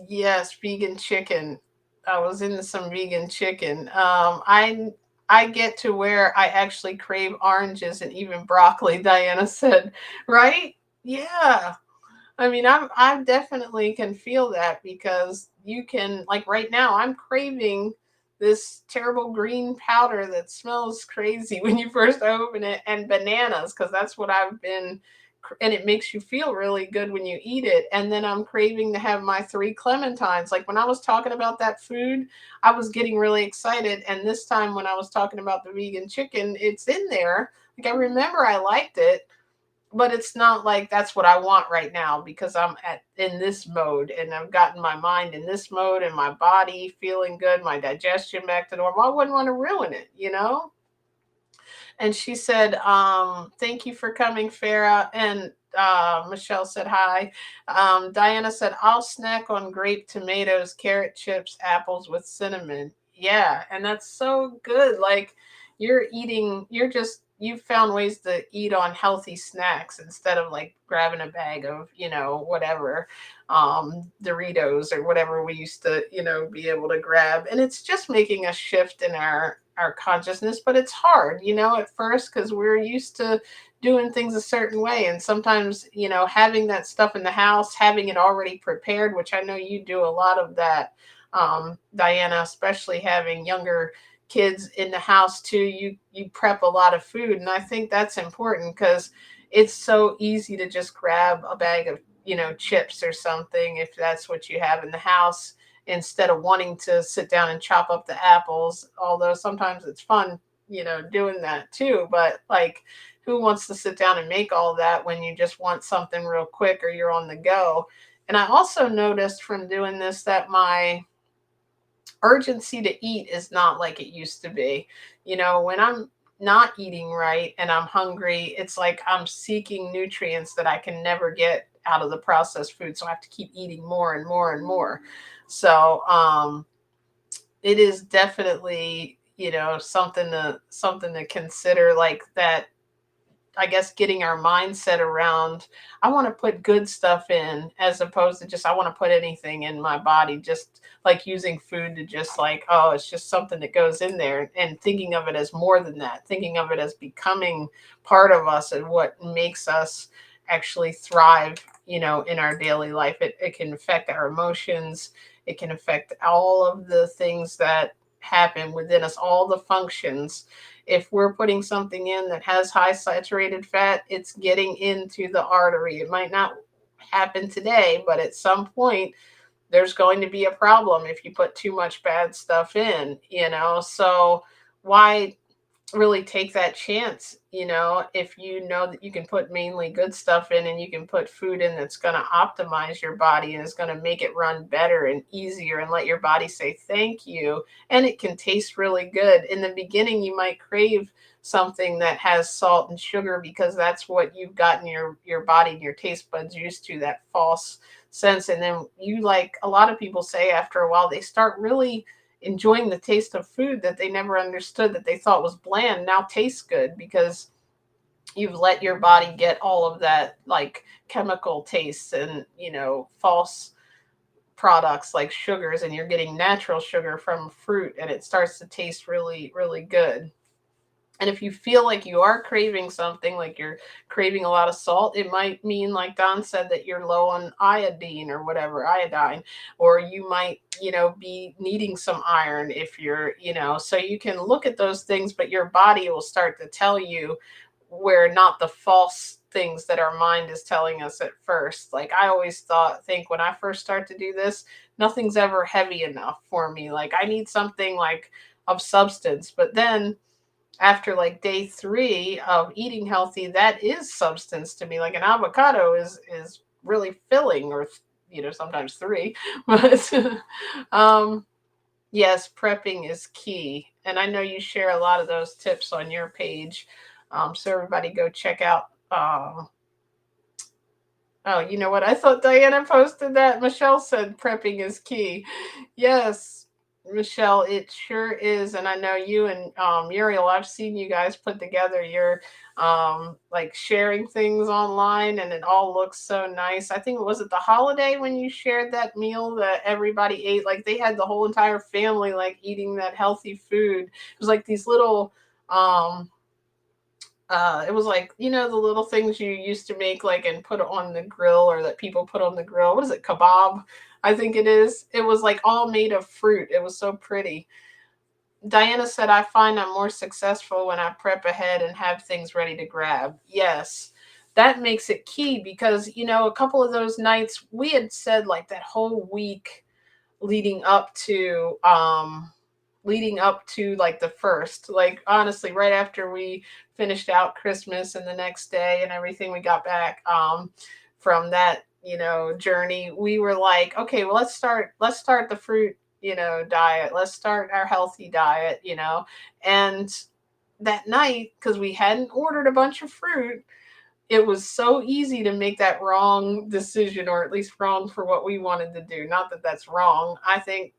Yes, vegan chicken. I was into some vegan chicken. I get to where I actually crave oranges and even broccoli, Diana said. Right? Yeah. I mean, I definitely can feel that because you can, like right now, I'm craving this terrible green powder that smells crazy when you first open it, and bananas, because that's what I've been, and it makes you feel really good when you eat it. And then I'm craving to have my 3 clementines. Like when I was talking about that food, I was getting really excited. And this time when I was talking about the vegan chicken, it's in there. Like I remember I liked it, but it's not like that's what I want right now because I'm at in this mode and I've gotten my mind in this mode and my body feeling good, my digestion back to normal. I wouldn't want to ruin it. And she said, thank you for coming, Farah. And Michelle said hi. Diana said, I'll snack on grape tomatoes, carrot chips, apples with cinnamon. Yeah, and that's so good. Like you've found ways to eat on healthy snacks instead of like grabbing a bag of, whatever, Doritos or whatever we used to, be able to grab. And it's just making a shift in our consciousness, but it's hard, at first because we're used to doing things a certain way. And sometimes, having that stuff in the house, having it already prepared, which I know you do a lot of that, Diana, especially having younger kids in the house too. You prep a lot of food, and I think that's important because it's so easy to just grab a bag of chips or something if that's what you have in the house, instead of wanting to sit down and chop up the apples. Although sometimes it's fun, doing that too. But like, who wants to sit down and make all that when you just want something real quick or you're on the go? And I also noticed from doing this that my urgency to eat is not like it used to be. When I'm not eating right and I'm hungry, it's like I'm seeking nutrients that I can never get out of the processed food. So I have to keep eating more and more and more. So it is definitely, something to consider, like that. I guess getting our mindset around, I want to put good stuff in as opposed to just I want to put anything in my body, just like using food to just like, oh, it's just something that goes in there, and thinking of it as more than that, thinking of it as becoming part of us and what makes us actually thrive, in our daily life. It can affect our emotions. It can affect all of the things that happen within us, all the functions. If we're putting something in that has high saturated fat, it's getting into the artery. It might not happen today, but at some point, there's going to be a problem if you put too much bad stuff in. So why really take that chance, if you know that you can put mainly good stuff in and you can put food in that's going to optimize your body and is going to make it run better and easier and let your body say thank you. And it can taste really good. In the beginning, you might crave something that has salt and sugar because that's what you've gotten your body and your taste buds used to, that false sense. And then you, like a lot of people say, after a while they start really enjoying the taste of food that they never understood, that they thought was bland, now tastes good because you've let your body get all of that, like, chemical tastes and false products like sugars, and you're getting natural sugar from fruit, and it starts to taste really really good. And if you feel like you are craving something, like you're craving a lot of salt, it might mean, like Don said, that you're low on iodine or whatever, iodine, or you might, be needing some iron if you're, so you can look at those things, but your body will start to tell you where not the false things that our mind is telling us at first. Like I always think when I first start to do this, nothing's ever heavy enough for me. Like I need something like of substance, but then after like day 3 of eating healthy, that is substance to me. Like an avocado is really filling, or sometimes 3. But um yes, prepping is key, and I know you share a lot of those tips on your page. So everybody go check out. Oh, you know what? I thought Diana posted that. Michelle said prepping is key. Yes, Michelle, it sure is. And I know you and Muriel, I've seen you guys put together your like sharing things online, and it all looks so nice. I think it was at the holiday when you shared that meal that everybody ate. Like they had the whole entire family like eating that healthy food. It was like these little it was like, the little things you used to make, like, and put on the grill, or that people put on the grill. What is it? Kebab, I think it is. It was like all made of fruit. It was so pretty. Diana said, I find I'm more successful when I prep ahead and have things ready to grab. Yes, that makes it key because, a couple of those nights we had said, like, that whole week leading up to like the first, like honestly right after we finished out Christmas and the next day and everything, we got back from that journey, we were like, okay, well, let's start the fruit diet, let's start our healthy diet, and that night, because we hadn't ordered a bunch of fruit, it was so easy to make that wrong decision, or at least wrong for what we wanted to do. Not that that's wrong. I think,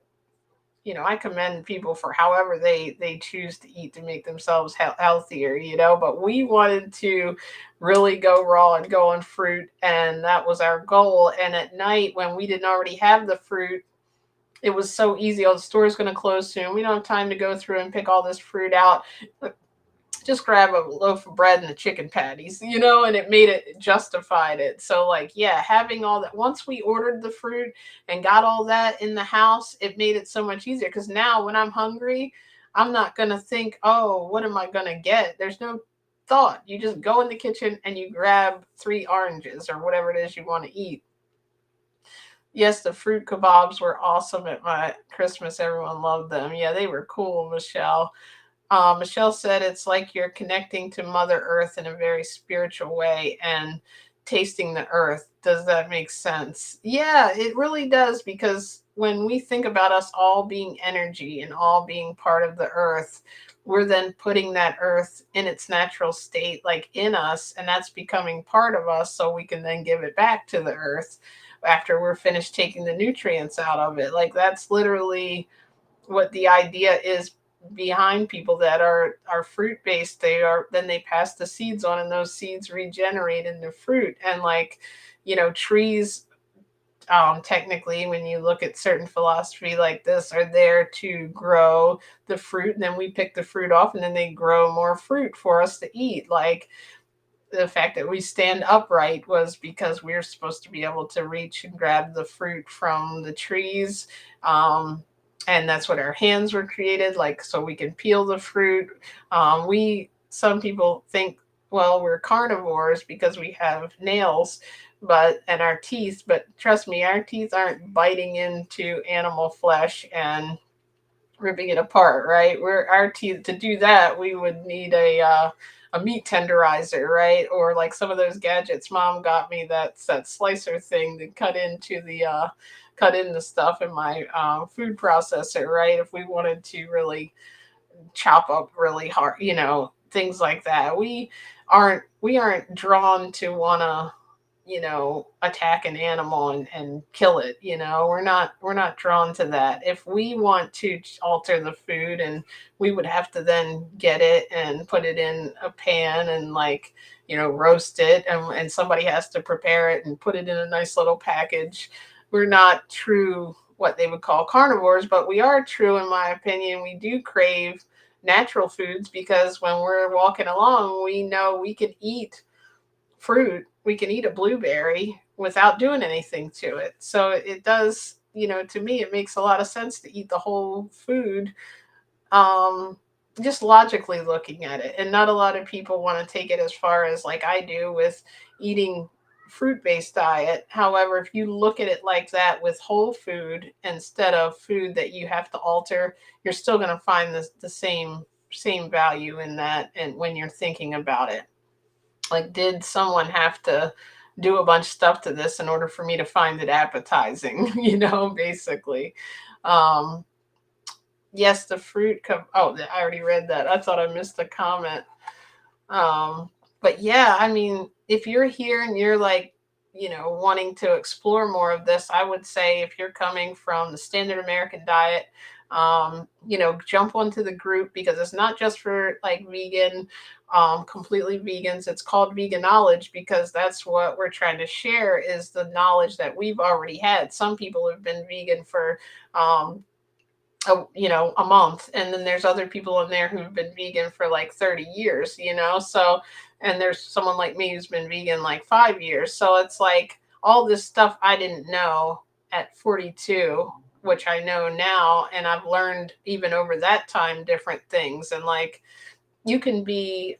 I commend people for however they choose to eat to make themselves healthier, but we wanted to really go raw and go on fruit, and that was our goal. And at night, when we didn't already have the fruit, it was so easy. Oh, the store's going to close soon, we don't have time to go through and pick all this fruit out, just grab a loaf of bread and the chicken patties, and it made it, justified it. So, like, yeah, having all that, once we ordered the fruit and got all that in the house, it made it so much easier. Because now when I'm hungry, I'm not going to think, oh, what am I going to get? There's no thought. You just go in the kitchen and you grab 3 oranges or whatever it is you want to eat. Yes, the fruit kebabs were awesome at my Christmas. Everyone loved them. Yeah, they were cool, Michelle. Michelle said it's like you're connecting to Mother Earth in a very spiritual way and tasting the earth. Does that make sense? Yeah, it really does, because when we think about us all being energy and all being part of the earth, we're then putting that earth in its natural state, like in us, and that's becoming part of us, so we can then give it back to the earth after we're finished taking the nutrients out of it. Like that's literally what the idea is behind people that are fruit based. They pass the seeds on, and those seeds regenerate into fruit. And like, trees, technically, when you look at certain philosophy like this, are there to grow the fruit, and then we pick the fruit off, and then they grow more fruit for us to eat. Like, the fact that we stand upright was because we're supposed to be able to reach and grab the fruit from the trees. And that's what our hands were created, like, so we can peel the fruit. Some people think, well, we're carnivores because we have nails, and our teeth, but trust me, our teeth aren't biting into animal flesh and ripping it apart, right? We're our teeth to do that. We would need a meat tenderizer, right? Or like some of those gadgets mom got me, that's that slicer thing to cut in the stuff in my food processor, right? If we wanted to really chop up really hard, things like that. We aren't drawn to wanna, attack an animal and kill it. We're not drawn to that. If we want to alter the food, and we would have to then get it and put it in a pan and like, roast it, and somebody has to prepare it and put it in a nice little package. We're not true what they would call carnivores, but we are true, in my opinion. We do crave natural foods because when we're walking along, we know we can eat fruit, we can eat a blueberry without doing anything to it. So it does, to me, it makes a lot of sense to eat the whole food, um, just logically looking at it. And not a lot of people want to take it as far as like I do with eating fruit based diet. However, if you look at it like that with whole food instead of food that you have to alter, you're still going to find the same value in that, and when you're thinking about it, like, did someone have to do a bunch of stuff to this in order for me to find it appetizing? Basically. Um, yes, the fruit. Oh, I already read that. I thought I missed a comment. Um, but yeah, I mean, if you're here and you're like, wanting to explore more of this, I would say if you're coming from the standard American diet, jump onto the group, because it's not just for like vegan, completely vegans. It's called Vegan Knowledge because that's what we're trying to share, is the knowledge that we've already had. Some people have been vegan for um, a month, and then there's other people in there who've been vegan for like 30 years, so, and there's someone like me who's been vegan like 5 years. So it's like all this stuff I didn't know at 42, which I know now, and I've learned even over that time different things. And like, you can be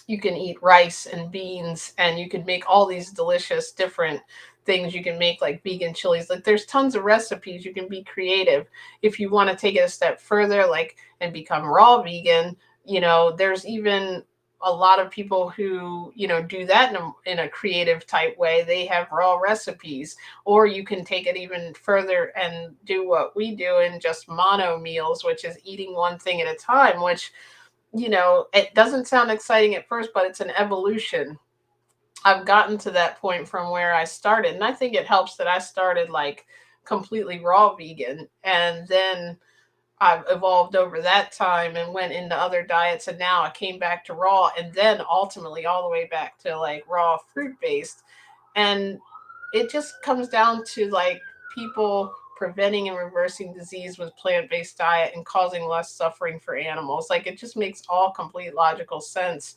you can eat rice and beans, and you can make all these delicious different things. You can make like vegan chilies. Like, there's tons of recipes. You can be creative. If you want to take it a step further, like, and become raw vegan, there's even a lot of people who, do that in a creative type way. They have raw recipes. Or you can take it even further and do what we do in just mono meals, which is eating one thing at a time, which, it doesn't sound exciting at first, but it's an evolution. I've gotten to that point from where I started. And I think it helps that I started like completely raw vegan. And then I've evolved over that time and went into other diets. And now I came back to raw, and then ultimately all the way back to like raw fruit based. And it just comes down to like people preventing and reversing disease with plant-based diet and causing less suffering for animals. Like, it just makes all complete logical sense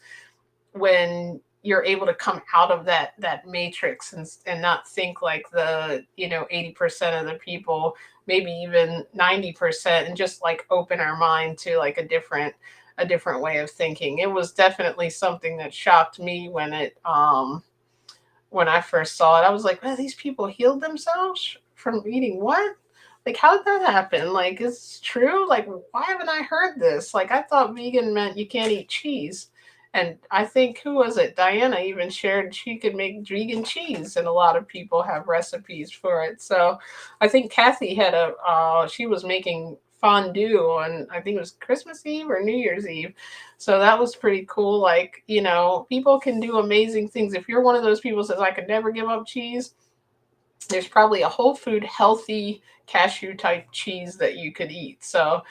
when you're able to come out of that matrix, and not think like the 80% of the people, maybe even 90%, and just like open our mind to like a different way of thinking. It was definitely something that shocked me when I first saw it. I was like, man, these people healed themselves from eating what? Like, how did that happen? Like, it's true? Like, why haven't I heard this? Like, I thought vegan meant you can't eat cheese. And I think, who was it? Diana even shared she could make vegan cheese, and a lot of people have recipes for it. So I think Kathy she was making fondue on, I think it was Christmas Eve or New Year's Eve. So that was pretty cool. Like, people can do amazing things. If you're one of those people who says, I could never give up cheese, there's probably a whole food healthy cashew type cheese that you could eat. So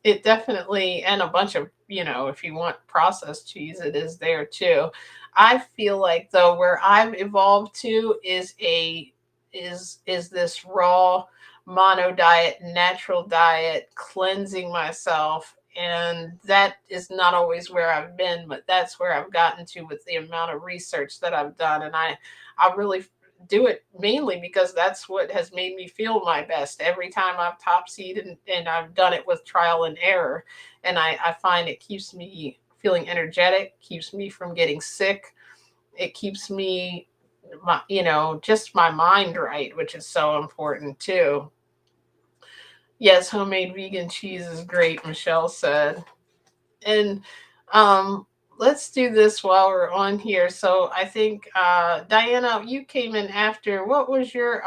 it definitely, and a bunch of, if you want processed cheese, it is there too. I feel like, though, where I've evolved to is this raw mono diet, natural diet, cleansing myself. And that is not always where I've been, but that's where I've gotten to with the amount of research that I've done. And I really do it mainly because that's what has made me feel my best every time I've top seeded, and I've done it with trial and error. And I find it keeps me feeling energetic, keeps me from getting sick. It keeps me, just my mind right, which is so important too. Yes, homemade vegan cheese is great, Michelle said. And um, let's do this while we're on here. So I think Diana, you came in after. What was your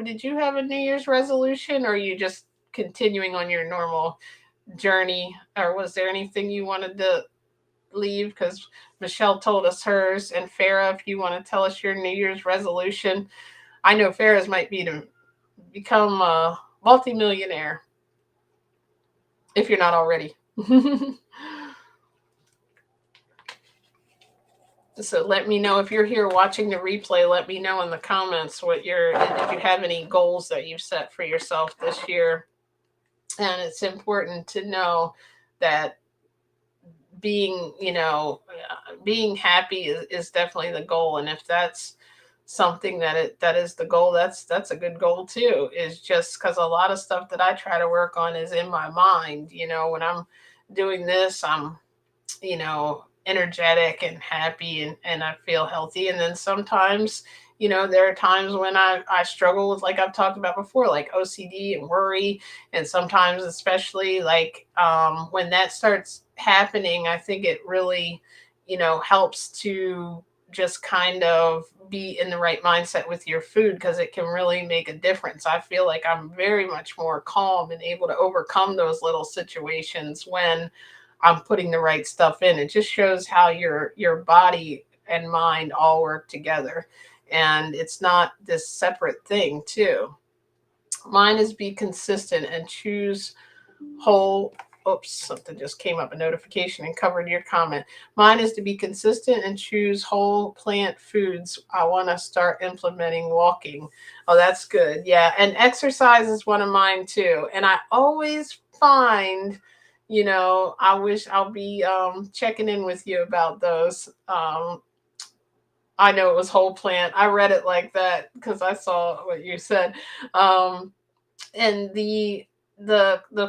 did you have a New Year's resolution, or are you just continuing on your normal journey, or was there anything you wanted to leave? Because Michelle told us hers, and Farah, if you want to tell us your New Year's resolution. I know Farah's might be to become a multimillionaire if you're not already. So let me know if you're here watching the replay. Let me know in the comments what your if you have any goals that you've set for yourself this year. And it's important to know that being, being happy is definitely the goal. And if that's something that is the goal, that's a good goal too. Is just because a lot of stuff that I try to work on is in my mind. When I'm doing this, I'm energetic and happy, and I feel healthy. And then sometimes, there are times when I struggle with, like I've talked about before, like OCD and worry. And sometimes, especially like when that starts happening, I think it really, helps to just kind of be in the right mindset with your food, because it can really make a difference. I feel like I'm very much more calm and able to overcome those little situations when I'm putting the right stuff in. It just shows how your body and mind all work together. And it's not this separate thing, too. Mine is be consistent and choose whole. Oops, something just came up, a notification, and covered your comment. Mine is to be consistent and choose whole plant foods. I want to start implementing walking. Oh, that's good. Yeah. And exercise is one of mine too. And I always find, I wish I'll be checking in with you about those. I know it was whole plant. I read it like that because I saw what you said. Um, and the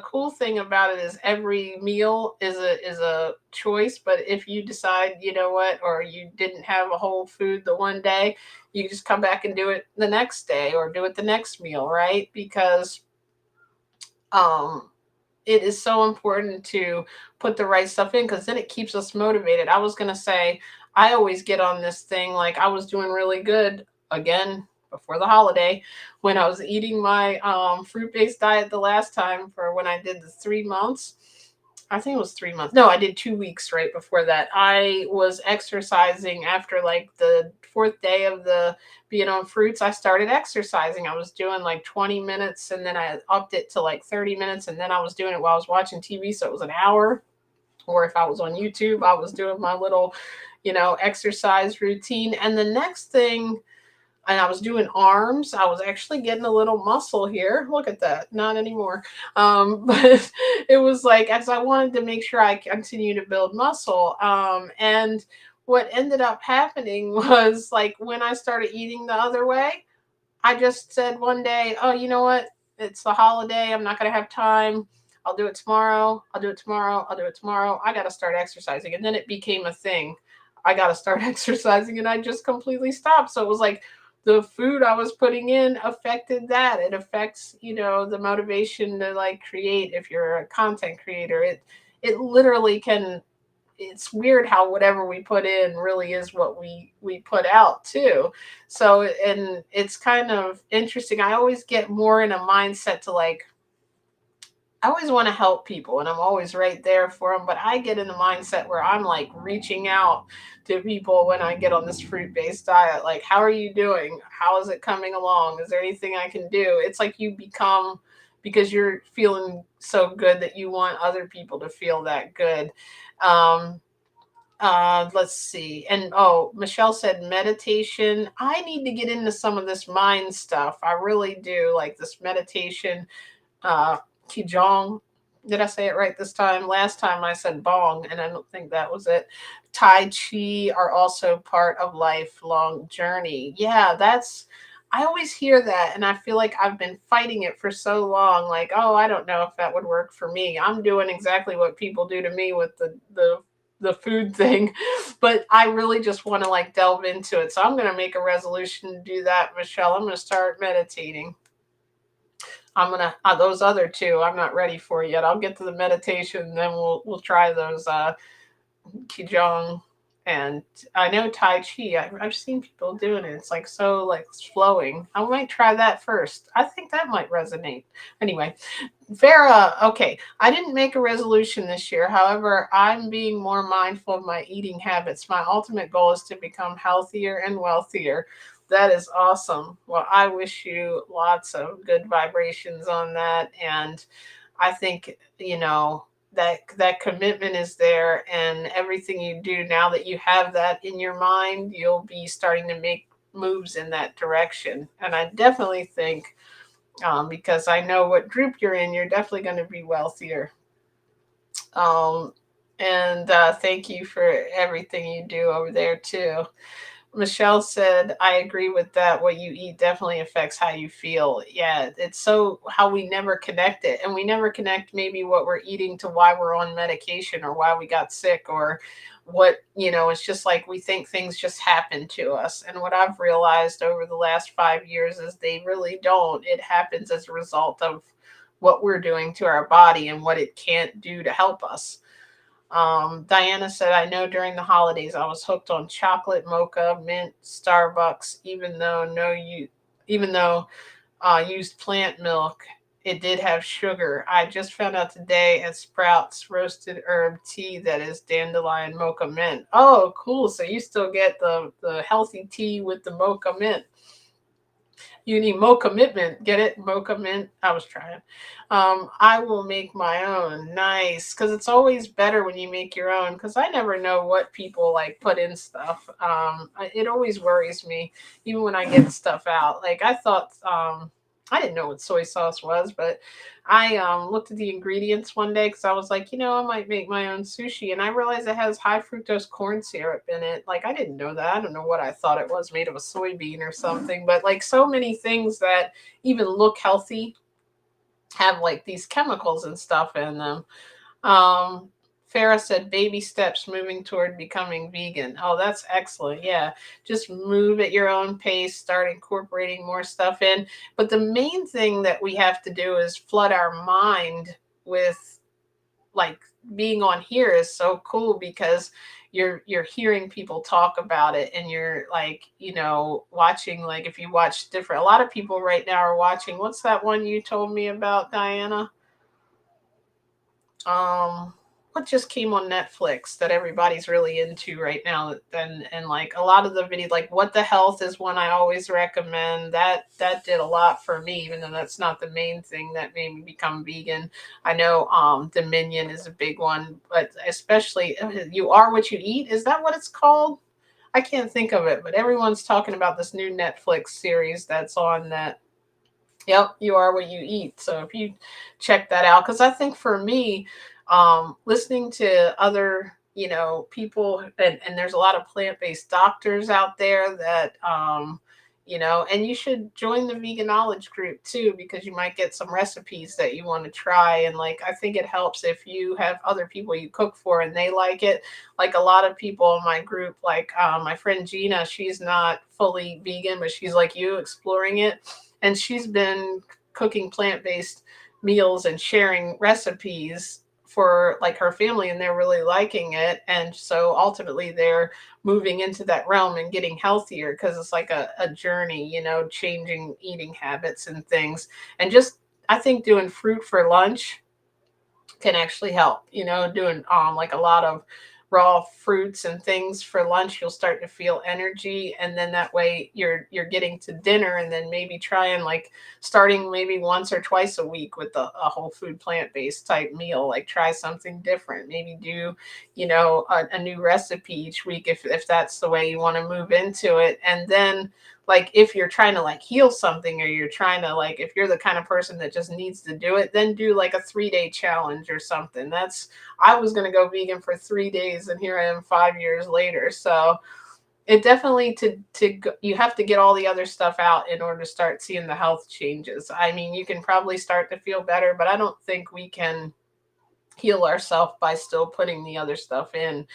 cool thing about it is every meal is a choice. But if you decide, what, or you didn't have a whole food the one day, you just come back and do it the next day, or do it the next meal, right? Because um it is so important to put the right stuff in, because then it keeps us motivated. I was going to say, I always get on this thing, like I was doing really good again before the holiday when I was eating my fruit-based diet the last time, for when I did the 3 months. I think it was 3 months. No, I did 2 weeks right before that. I was exercising after like the fourth day of the being on fruits. I started exercising. I was doing like 20 minutes, and then I upped it to like 30 minutes. And then I was doing it while I was watching TV. So it was an hour. Or if I was on YouTube, I was doing my little, exercise routine. And the next thing, and I was doing arms. I was actually getting a little muscle here. Look at that. Not anymore. But it was like, as I wanted to make sure I continue to build muscle. And what ended up happening was, like, when I started eating the other way, I just said one day, oh, you know what? It's the holiday. I'm not going to have time. I'll do it tomorrow. I'll do it tomorrow. I'll do it tomorrow. I got to start exercising. And then it became a thing. I got to start exercising, and I just completely stopped. So it was like the food I was putting in affected that. It affects, the motivation to like create. If you're a content creator, it literally can. It's weird how whatever we put in really is what we put out too. So, and it's kind of interesting. I always get more in a mindset to like, I always want to help people, and I'm always right there for them. But I get in the mindset where I'm like reaching out to people when I get on this fruit based diet. Like, how are you doing? How is it coming along? Is there anything I can do? It's like you become, because you're feeling so good, that you want other people to feel that good. Um, let's see. And oh, Michelle said meditation. I need to get into some of this mind stuff. I really do, like this meditation. Qigong. Did I say it right this time? Last time I said bong, and I don't think that was it. Tai Chi are also part of lifelong journey. Yeah, I always hear that, and I feel like I've been fighting it for so long. Like, oh, I don't know if that would work for me. I'm doing exactly what people do to me with the food thing, but I really just want to like delve into it. So I'm going to make a resolution to do that, Michelle. I'm going to start meditating. I'm gonna those other two I'm not ready for yet. I'll get to the meditation, then we'll try those qigong, and I know tai chi. I've seen people doing it. It's like so like flowing. I might try that first. I think that might resonate. Anyway, Vera, okay. I didn't make a resolution this year. However, I'm being more mindful of my eating habits. My ultimate goal is to become healthier and wealthier. That is awesome. Well, I wish you lots of good vibrations on that. And I think, that commitment is there, and everything you do now that you have that in your mind, you'll be starting to make moves in that direction. And I definitely think, because I know what group you're in, you're definitely going to be wealthier. Um, and thank you for everything you do over there too. Michelle said, I agree with that. What you eat definitely affects how you feel. Yeah, it's so how we never connect it. And we never connect maybe what we're eating to why we're on medication or why we got sick or what, it's just like we think things just happen to us. And what I've realized over the last 5 years is they really don't. It happens as a result of what we're doing to our body and what it can't do to help us. Diana said, I know during the holidays I was hooked on chocolate, mocha, mint, Starbucks, even though used plant milk, it did have sugar. I just found out today at Sprouts roasted herb tea that is dandelion mocha mint. Oh, cool. So you still get the healthy tea with the mocha mint. You need mo commitment. Get it? Mo mint. I was trying. I will make my own. Nice. Because it's always better when you make your own. Because I never know what people like put in stuff. It always worries me, even when I get stuff out. Like I thought, I didn't know what soy sauce was, but I looked at the ingredients one day because I was like, I might make my own sushi, and I realized it has high fructose corn syrup in it. Like I didn't know that. I don't know what I thought it was, made of a soybean or something. But like so many things that even look healthy have like these chemicals and stuff in them. Um, Farah said, baby steps moving toward becoming vegan. Oh, that's excellent. Yeah. Just move at your own pace, start incorporating more stuff in. But the main thing that we have to do is flood our mind with like being on here is so cool because you're hearing people talk about it, and you're like, watching, like if you watch different, a lot of people right now are watching, what's that one you told me about, Diana? um what just came on Netflix that everybody's really into right now, and like a lot of the videos, like What the Health is one I always recommend. That did a lot for me, even though that's not the main thing that made me become vegan. I know Dominion is a big one, but especially You Are What You Eat, is that what it's called? I can't think of it, but everyone's talking about this new Netflix series that's on that. Yep, you are what you eat. So if you check that out, because I think for me, listening to other, people, and there's a lot of plant-based doctors out there that, and you should join the vegan knowledge group too, because you might get some recipes that you want to try. And like, I think it helps if you have other people you cook for and they like it. Like a lot of people in my group, like my friend Gina, she's not fully vegan, but she's like you, exploring it, and she's been cooking plant-based meals and sharing recipes for like her family, and they're really liking it. And so ultimately they're moving into that realm and getting healthier, because it's like a journey, changing eating habits and things. And just, I think doing fruit for lunch can actually help. Doing like a lot of raw fruits and things for lunch, you'll start to feel energy, and then that way you're getting to dinner, and then maybe trying like starting maybe once or twice a week with a whole food plant-based type meal. Like try something different, maybe do a new recipe each week, if that's the way you want to move into it. And then like if you're trying to like heal something, or you're trying to like, if you're the kind of person that just needs to do it, then do like a 3-day challenge or something. That's, I was going to go vegan for 3 days, and here I am 5 years later. So it definitely, you have to get all the other stuff out in order to start seeing the health changes. I mean, you can probably start to feel better, but I don't think we can heal ourselves by still putting the other stuff in,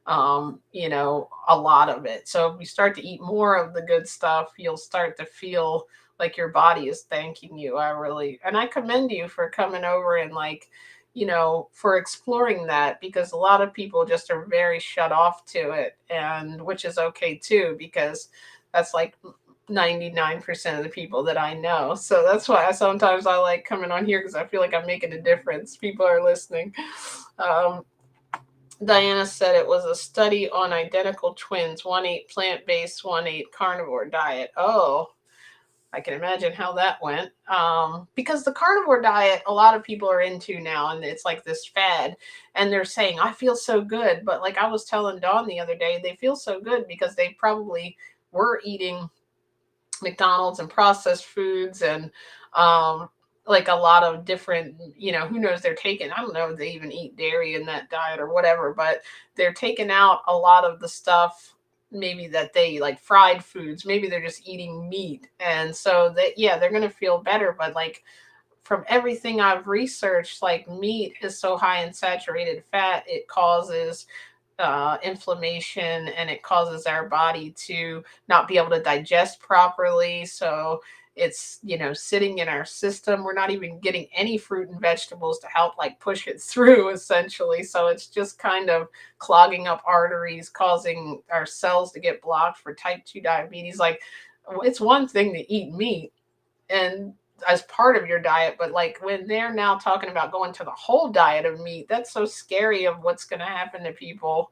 a lot of it. So if we start to eat more of the good stuff, you'll start to feel like your body is thanking you. And I commend you for coming over and like, for exploring that, because a lot of people just are very shut off to it, and which is okay too, because that's like 99% of the people that I know. So that's why sometimes I like coming on here, because I feel like I'm making a difference. People are listening. Um, Diana said it was a study on identical twins. One ate plant based, one ate carnivore diet. Oh, I can imagine how that went. Because the carnivore diet, a lot of people are into now, and it's like this fad. And they're saying, I feel so good. But like I was telling Dawn the other day, they feel so good because they probably were eating McDonald's and processed foods, and um, like a lot of different, who knows, they're taking, I don't know if they even eat dairy in that diet or whatever, but they're taking out a lot of the stuff maybe that they like fried foods. Maybe they're just eating meat. And so that, yeah, they're going to feel better. But like from everything I've researched, like meat is so high in saturated fat, it causes inflammation, and it causes our body to not be able to digest properly. So it's, sitting in our system. We're not even getting any fruit and vegetables to help like push it through, essentially. So it's just kind of clogging up arteries, causing our cells to get blocked for type 2 diabetes. Like, it's one thing to eat meat and as part of your diet, but like when they're now talking about going to the whole diet of meat, that's so scary of what's going to happen to people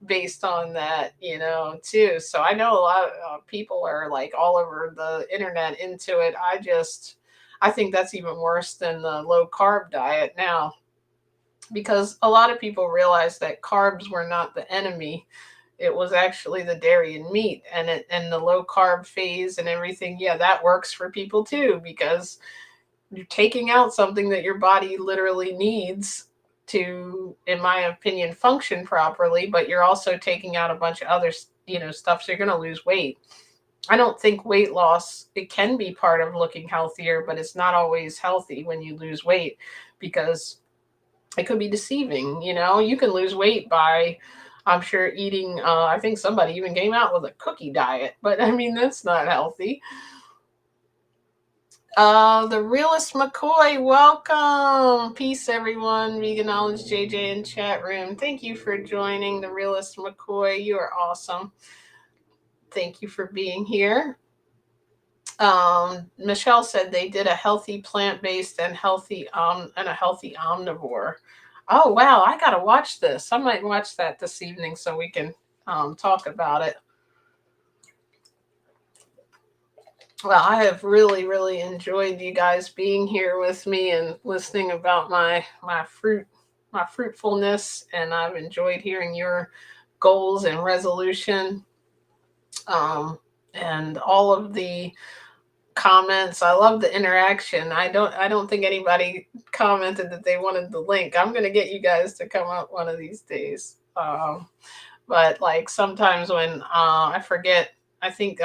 based on that, too. So I know a lot of people are like all over the internet into it. I think that's even worse than the low carb diet now, because a lot of people realize that carbs were not the enemy. It was actually the dairy and meat, and the low carb phase and everything. Yeah, that works for people too, because you're taking out something that your body literally needs to, in my opinion, function properly, but you're also taking out a bunch of other, stuff. So you're going to lose weight. I don't think weight loss, it can be part of looking healthier, but it's not always healthy when you lose weight, because it could be deceiving. You can lose weight by, I'm sure, eating, I think somebody even came out with a cookie diet, but I mean, that's not healthy. The realist McCoy, welcome. Peace, everyone. Vegan Knowledge JJ in chat room. Thank you for joining the realist McCoy. You are awesome. Thank you for being here. Michelle said they did a healthy plant-based and a healthy omnivore. Oh wow, I gotta watch this. I might watch that this evening so we can talk about it. Well, I have really, really enjoyed you guys being here with me and listening about my fruitfulness, and I've enjoyed hearing your goals and resolution, and all of the comments. I love the interaction. I don't think anybody commented that they wanted the link. I'm gonna get you guys to come up one of these days. But like sometimes when I forget, I think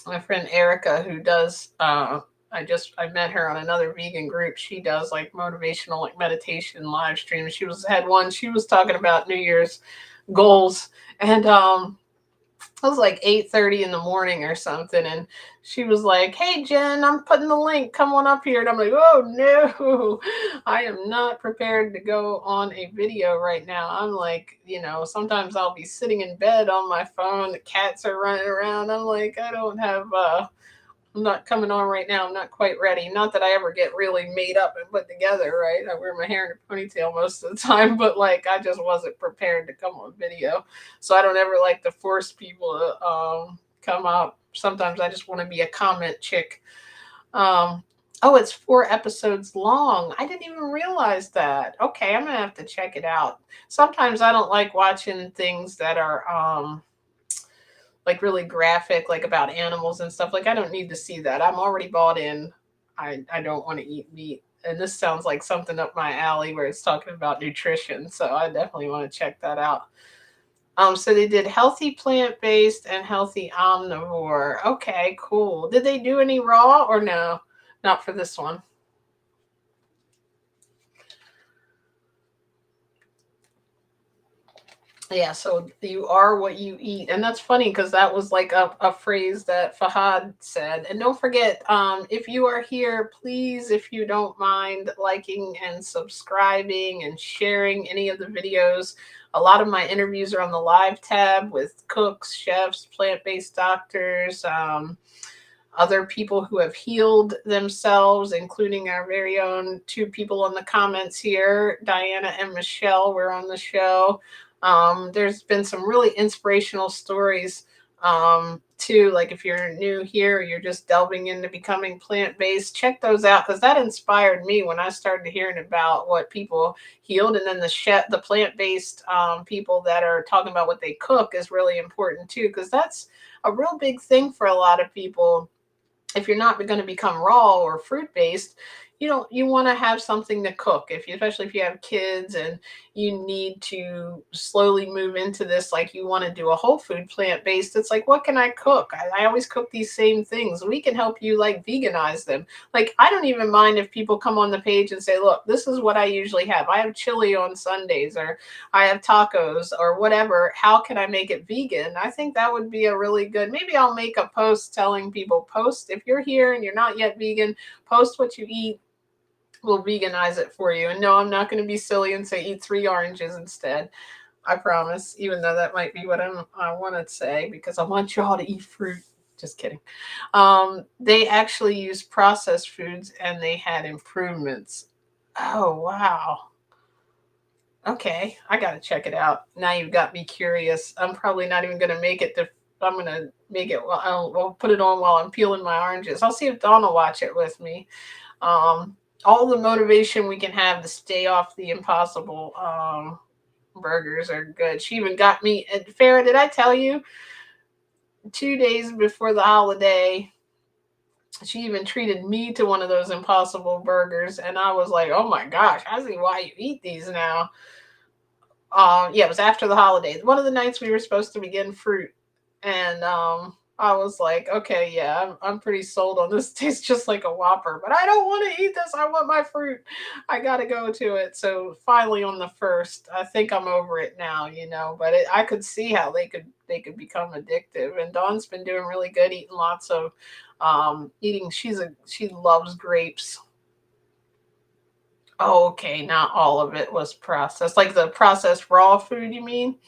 my friend Erica, who does I met her on another vegan group. She does like motivational, like meditation live streams. Had one, she was talking about New Year's goals, and it was like 8:30 in the morning or something, and she was like, "Hey Jen, I'm putting the link, come on up here." And I'm like, "Oh no, I am not prepared to go on a video right now." I'm like, sometimes I'll be sitting in bed on my phone, the cats are running around. I'm like, I don't have I'm not coming on right now. I'm not quite ready. Not that I ever get really made up and put together, right? I wear my hair in a ponytail most of the time, but like I just wasn't prepared to come on video. So I don't ever like to force people to come up. Sometimes I just want to be a comment chick. Um, oh, it's 4 episodes long. I didn't even realize that. Okay, I'm gonna have to check it out. Sometimes I don't like watching things that are like really graphic, like about animals and stuff. Like I don't need to see that. I'm already bought in. I don't want to eat meat. And this sounds like something up my alley where it's talking about nutrition. So I definitely want to check that out. So they did healthy plant-based and healthy omnivore. Okay, cool. Did they do any raw or no? Not for this one. Yeah, so you are what you eat. And that's funny because that was like a phrase that Fahad said. And don't forget, if you are here, please, if you don't mind, liking and subscribing and sharing any of the videos. A lot of my interviews are on the live tab with cooks, chefs, plant-based doctors, other people who have healed themselves, including our very own two people in the comments here, Diana and Michelle, were on the show. There's been some really inspirational stories too. Like if you're new here, or you're just delving into becoming plant based, check those out because that inspired me when I started hearing about what people healed, and then the plant based people that are talking about what they cook is really important too because that's a real big thing for a lot of people. If you're not going to become raw or fruit based, you want to have something to cook, if you especially if you have kids and you need to slowly move into this, like you want to do a whole food plant based. It's like, what can I cook? I always cook these same things. We can help you like veganize them. Like, I don't even mind if people come on the page and say, look, this is what I usually have. I have chili on Sundays, or I have tacos, or whatever. How can I make it vegan? I think that would be a really good, maybe I'll make a post telling people, post if you're here and you're not yet vegan, post what you eat. We'll veganize it for you. And no, I'm not going to be silly and say eat 3 oranges instead. I promise, even though that might be what I want to say because I want y'all to eat fruit. Just kidding. They actually use processed foods and they had improvements. Oh, wow. Okay, I gotta check it out. Now you've got me curious. I'm probably not even gonna make it to. I'm gonna make it. Well, I'll put it on while I'm peeling my oranges. I'll see if Dawn will watch it with me. Um, all the motivation we can have to stay off the impossible burgers are good. She even got me. And Farah, did I tell you 2 days before the holiday? She even treated me to one of those impossible burgers, and I was like, "Oh my gosh, I see why you eat these now." Yeah, it was after the holidays. One of the nights we were supposed to begin fruit, and I was like, okay, yeah, I'm pretty sold on this. Tastes just like a Whopper, but I don't want to eat this. I want my fruit. I gotta go to it. So finally, on the first, I think I'm over it now, But I could see how they could become addictive. And Dawn's been doing really good, eating lots of eating. She loves grapes. Oh, okay, not all of it was processed. Like the processed raw food, you mean?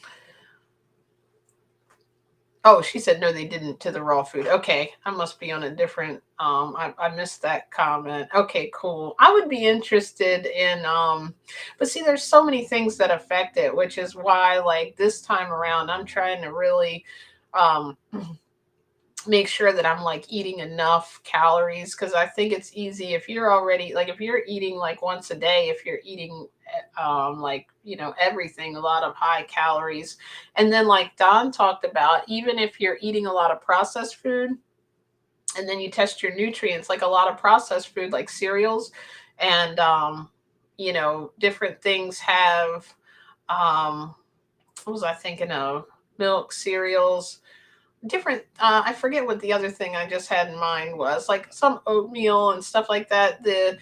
Oh, she said no, they didn't to the raw food. Okay, I must be on a different. I missed that comment. Okay, cool. I would be interested in but see, there's so many things that affect it, which is why like this time around, I'm trying to really um make sure that I'm like eating enough calories because I think it's easy if you're already like if you're eating like once a day, if you're eating like everything, a lot of high calories. And then like Don talked about, even if you're eating a lot of processed food and then you test your nutrients, like a lot of processed food like cereals and different things have what was I thinking of? Milk, cereals, different I forget what the other thing I just had in mind was, like some oatmeal and stuff like that. The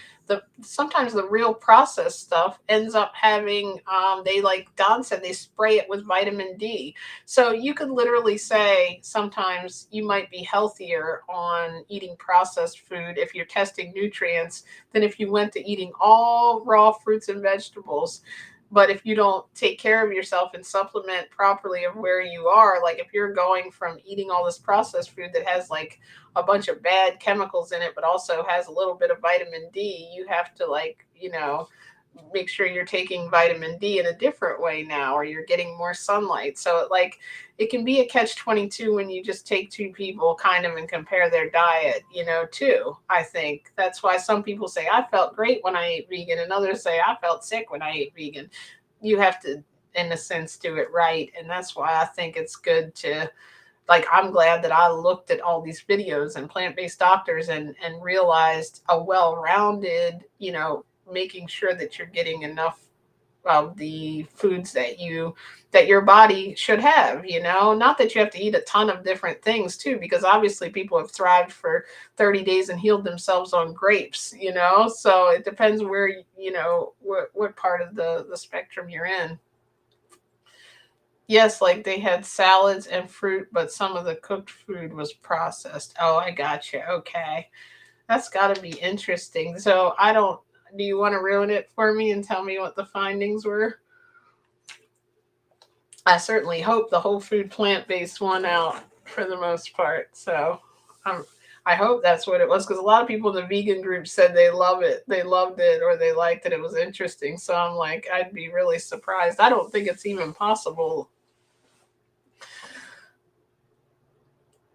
sometimes the real processed stuff ends up having they, like Don said, they spray it with vitamin D. So you could literally say sometimes you might be healthier on eating processed food if you're testing nutrients than if you went to eating all raw fruits and vegetables. But if you don't take care of yourself and supplement properly of where you are, like if you're going from eating all this processed food that has like a bunch of bad chemicals in it, but also has a little bit of vitamin D, you have to like, make sure you're taking vitamin D in a different way now, or you're getting more sunlight. So it can be a catch 22 when you just take two people kind of and compare their diet, too. I think that's why some people say I felt great when I ate vegan and others say I felt sick when I ate vegan. You have to, in a sense, do it right. And that's why I think it's good to, like, I'm glad that I looked at all these videos and plant-based doctors and realized a well-rounded, making sure that you're getting enough of the foods that your body should have, not that you have to eat a ton of different things too, because obviously people have thrived for 30 days and healed themselves on grapes, so it depends where what part of the spectrum you're in. Yes, like they had salads and fruit, but some of the cooked food was processed. Oh, I gotcha. Okay. That's got to be interesting. So I don't. Do you want to ruin it for me and tell me what the findings were? I certainly hope the whole food plant based won out for the most part. So um, I hope that's what it was because a lot of people in the vegan group said they love it, they loved it, or they liked it. It was interesting. So I'm like, I'd be really surprised. I don't think it's even possible.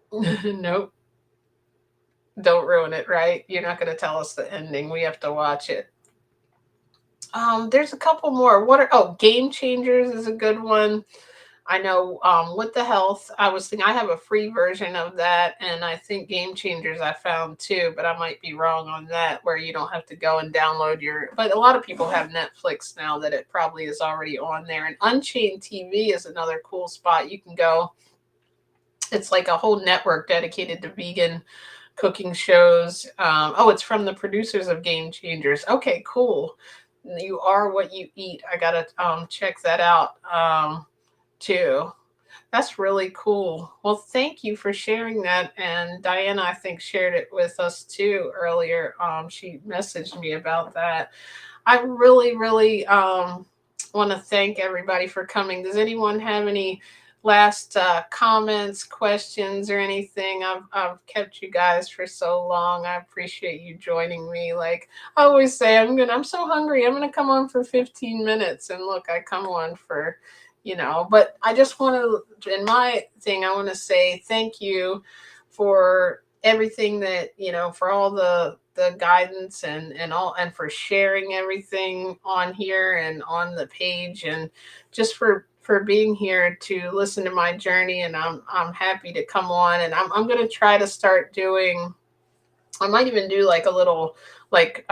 Nope. Don't ruin it, right? You're not going to tell us the ending. We have to watch it. There's a couple more. What are Game Changers is a good one. I know with the health, I was thinking I have a free version of that, and I think Game Changers I found too, but I might be wrong on that, where you don't have to go and download your. But a lot of people have Netflix now that it probably is already on there. And Unchained TV is another cool spot you can go. It's like a whole network dedicated to vegan cooking shows. It's from the producers of Game Changers. Okay, cool. You are what you eat. I gotta check that out too. That's really cool. Well, thank you for sharing that. And Diana, I think, shared it with us too earlier. She messaged me about that. I really, really want to thank everybody for coming. Does anyone have any last comments, questions, or anything? I've kept you guys for so long. I appreciate you joining me. Like I always say, I'm so hungry. I'm gonna come on for 15 minutes, and look, I come on for, But I just want to, in my thing, I want to say thank you for everything that for all the guidance and all, and for sharing everything on here and on the page, and just for being here to listen to my journey. And I'm happy to come on, and I'm going to try to start doing. I might even do like a little like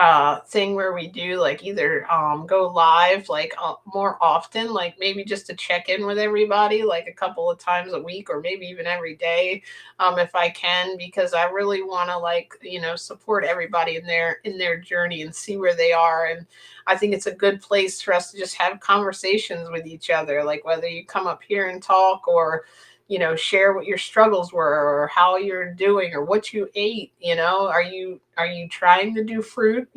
thing where we do like either go live like more often, like maybe just to check in with everybody like a couple of times a week, or maybe even every day, if I can, because I really want to like support everybody in their journey and see where they are. And I think it's a good place for us to just have conversations with each other, like whether you come up here and talk, or share what your struggles were, or how you're doing, or what you ate. Are you trying to do fruit?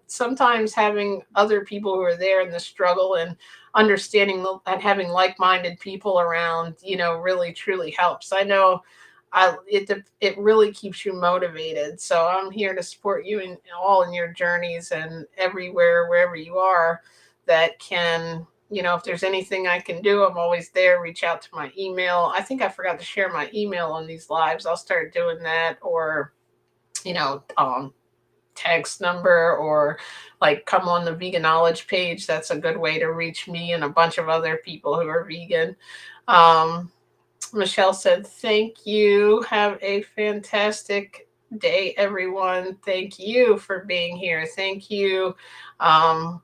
Sometimes having other people who are there in the struggle and understanding and having like-minded people around really truly helps. I know it really keeps you motivated. So I'm here to support you in your journeys, and everywhere wherever you are that can. If there's anything I can do, I'm always there. Reach out to my email. I think I forgot to share my email on these lives. I'll start doing that, or you know, um, text number, or like come on the vegan knowledge page. That's a good way to reach me and a bunch of other people who are vegan. Um, Michelle said, thank you. Have a fantastic day, everyone. Thank you for being here. Thank you. Um,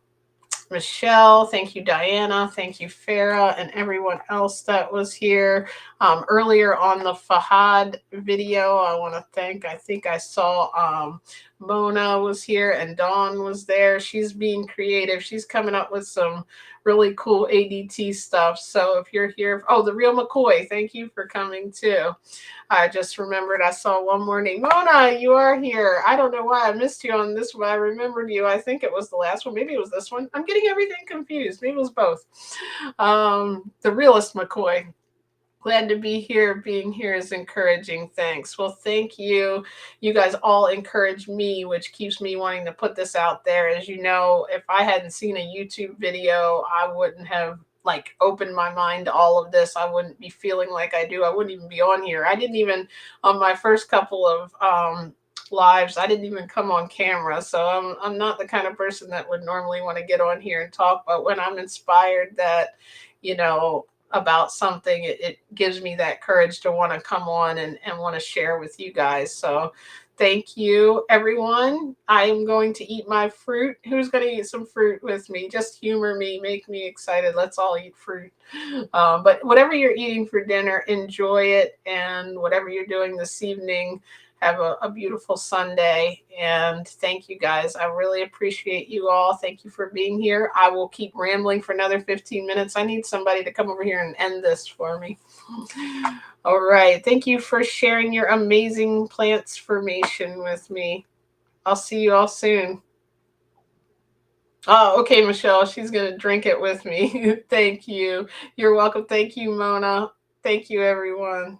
Michelle, thank you, Diana, thank you, Farah, and everyone else that was here. Earlier on the Fahad video, I want to thank, I think I saw Mona was here and Dawn was there. She's being creative. She's coming up with some really cool ADT stuff. So if you're here, the real McCoy, thank you for coming too. I just remembered I saw one more name. Mona, you are here. I don't know why I missed you on this one. I remembered you. I think it was the last one. Maybe it was this one. I'm getting everything confused. Maybe it was both. The realist McCoy. Glad to be here. Being here is encouraging. Thanks. Well, thank you. You guys all encourage me, which keeps me wanting to put this out there. As you know, if I hadn't seen a YouTube video, I wouldn't have like opened my mind to all of this. I wouldn't be feeling like I do. I wouldn't even be on here. I didn't even, on my first couple of lives, I didn't even come on camera. So I'm not the kind of person that would normally want to get on here and talk. But when I'm inspired that, you know, about something, it gives me that courage to want to come on and want to share with you guys. So thank you, everyone. I am going to eat my fruit. Who's going to eat some fruit with me? Just humor me, make me excited. Let's all eat fruit. But whatever you're eating for dinner, enjoy it. And whatever you're doing this evening, Have a beautiful Sunday. And thank you guys. I really appreciate you all. Thank you for being here. I will keep rambling for another 15 minutes. I need somebody to come over here and end this for me. All right. Thank you for sharing your amazing plants formation with me. I'll see you all soon. Oh, okay, Michelle. She's going to drink it with me. Thank you. You're welcome. Thank you, Mona. Thank you, everyone.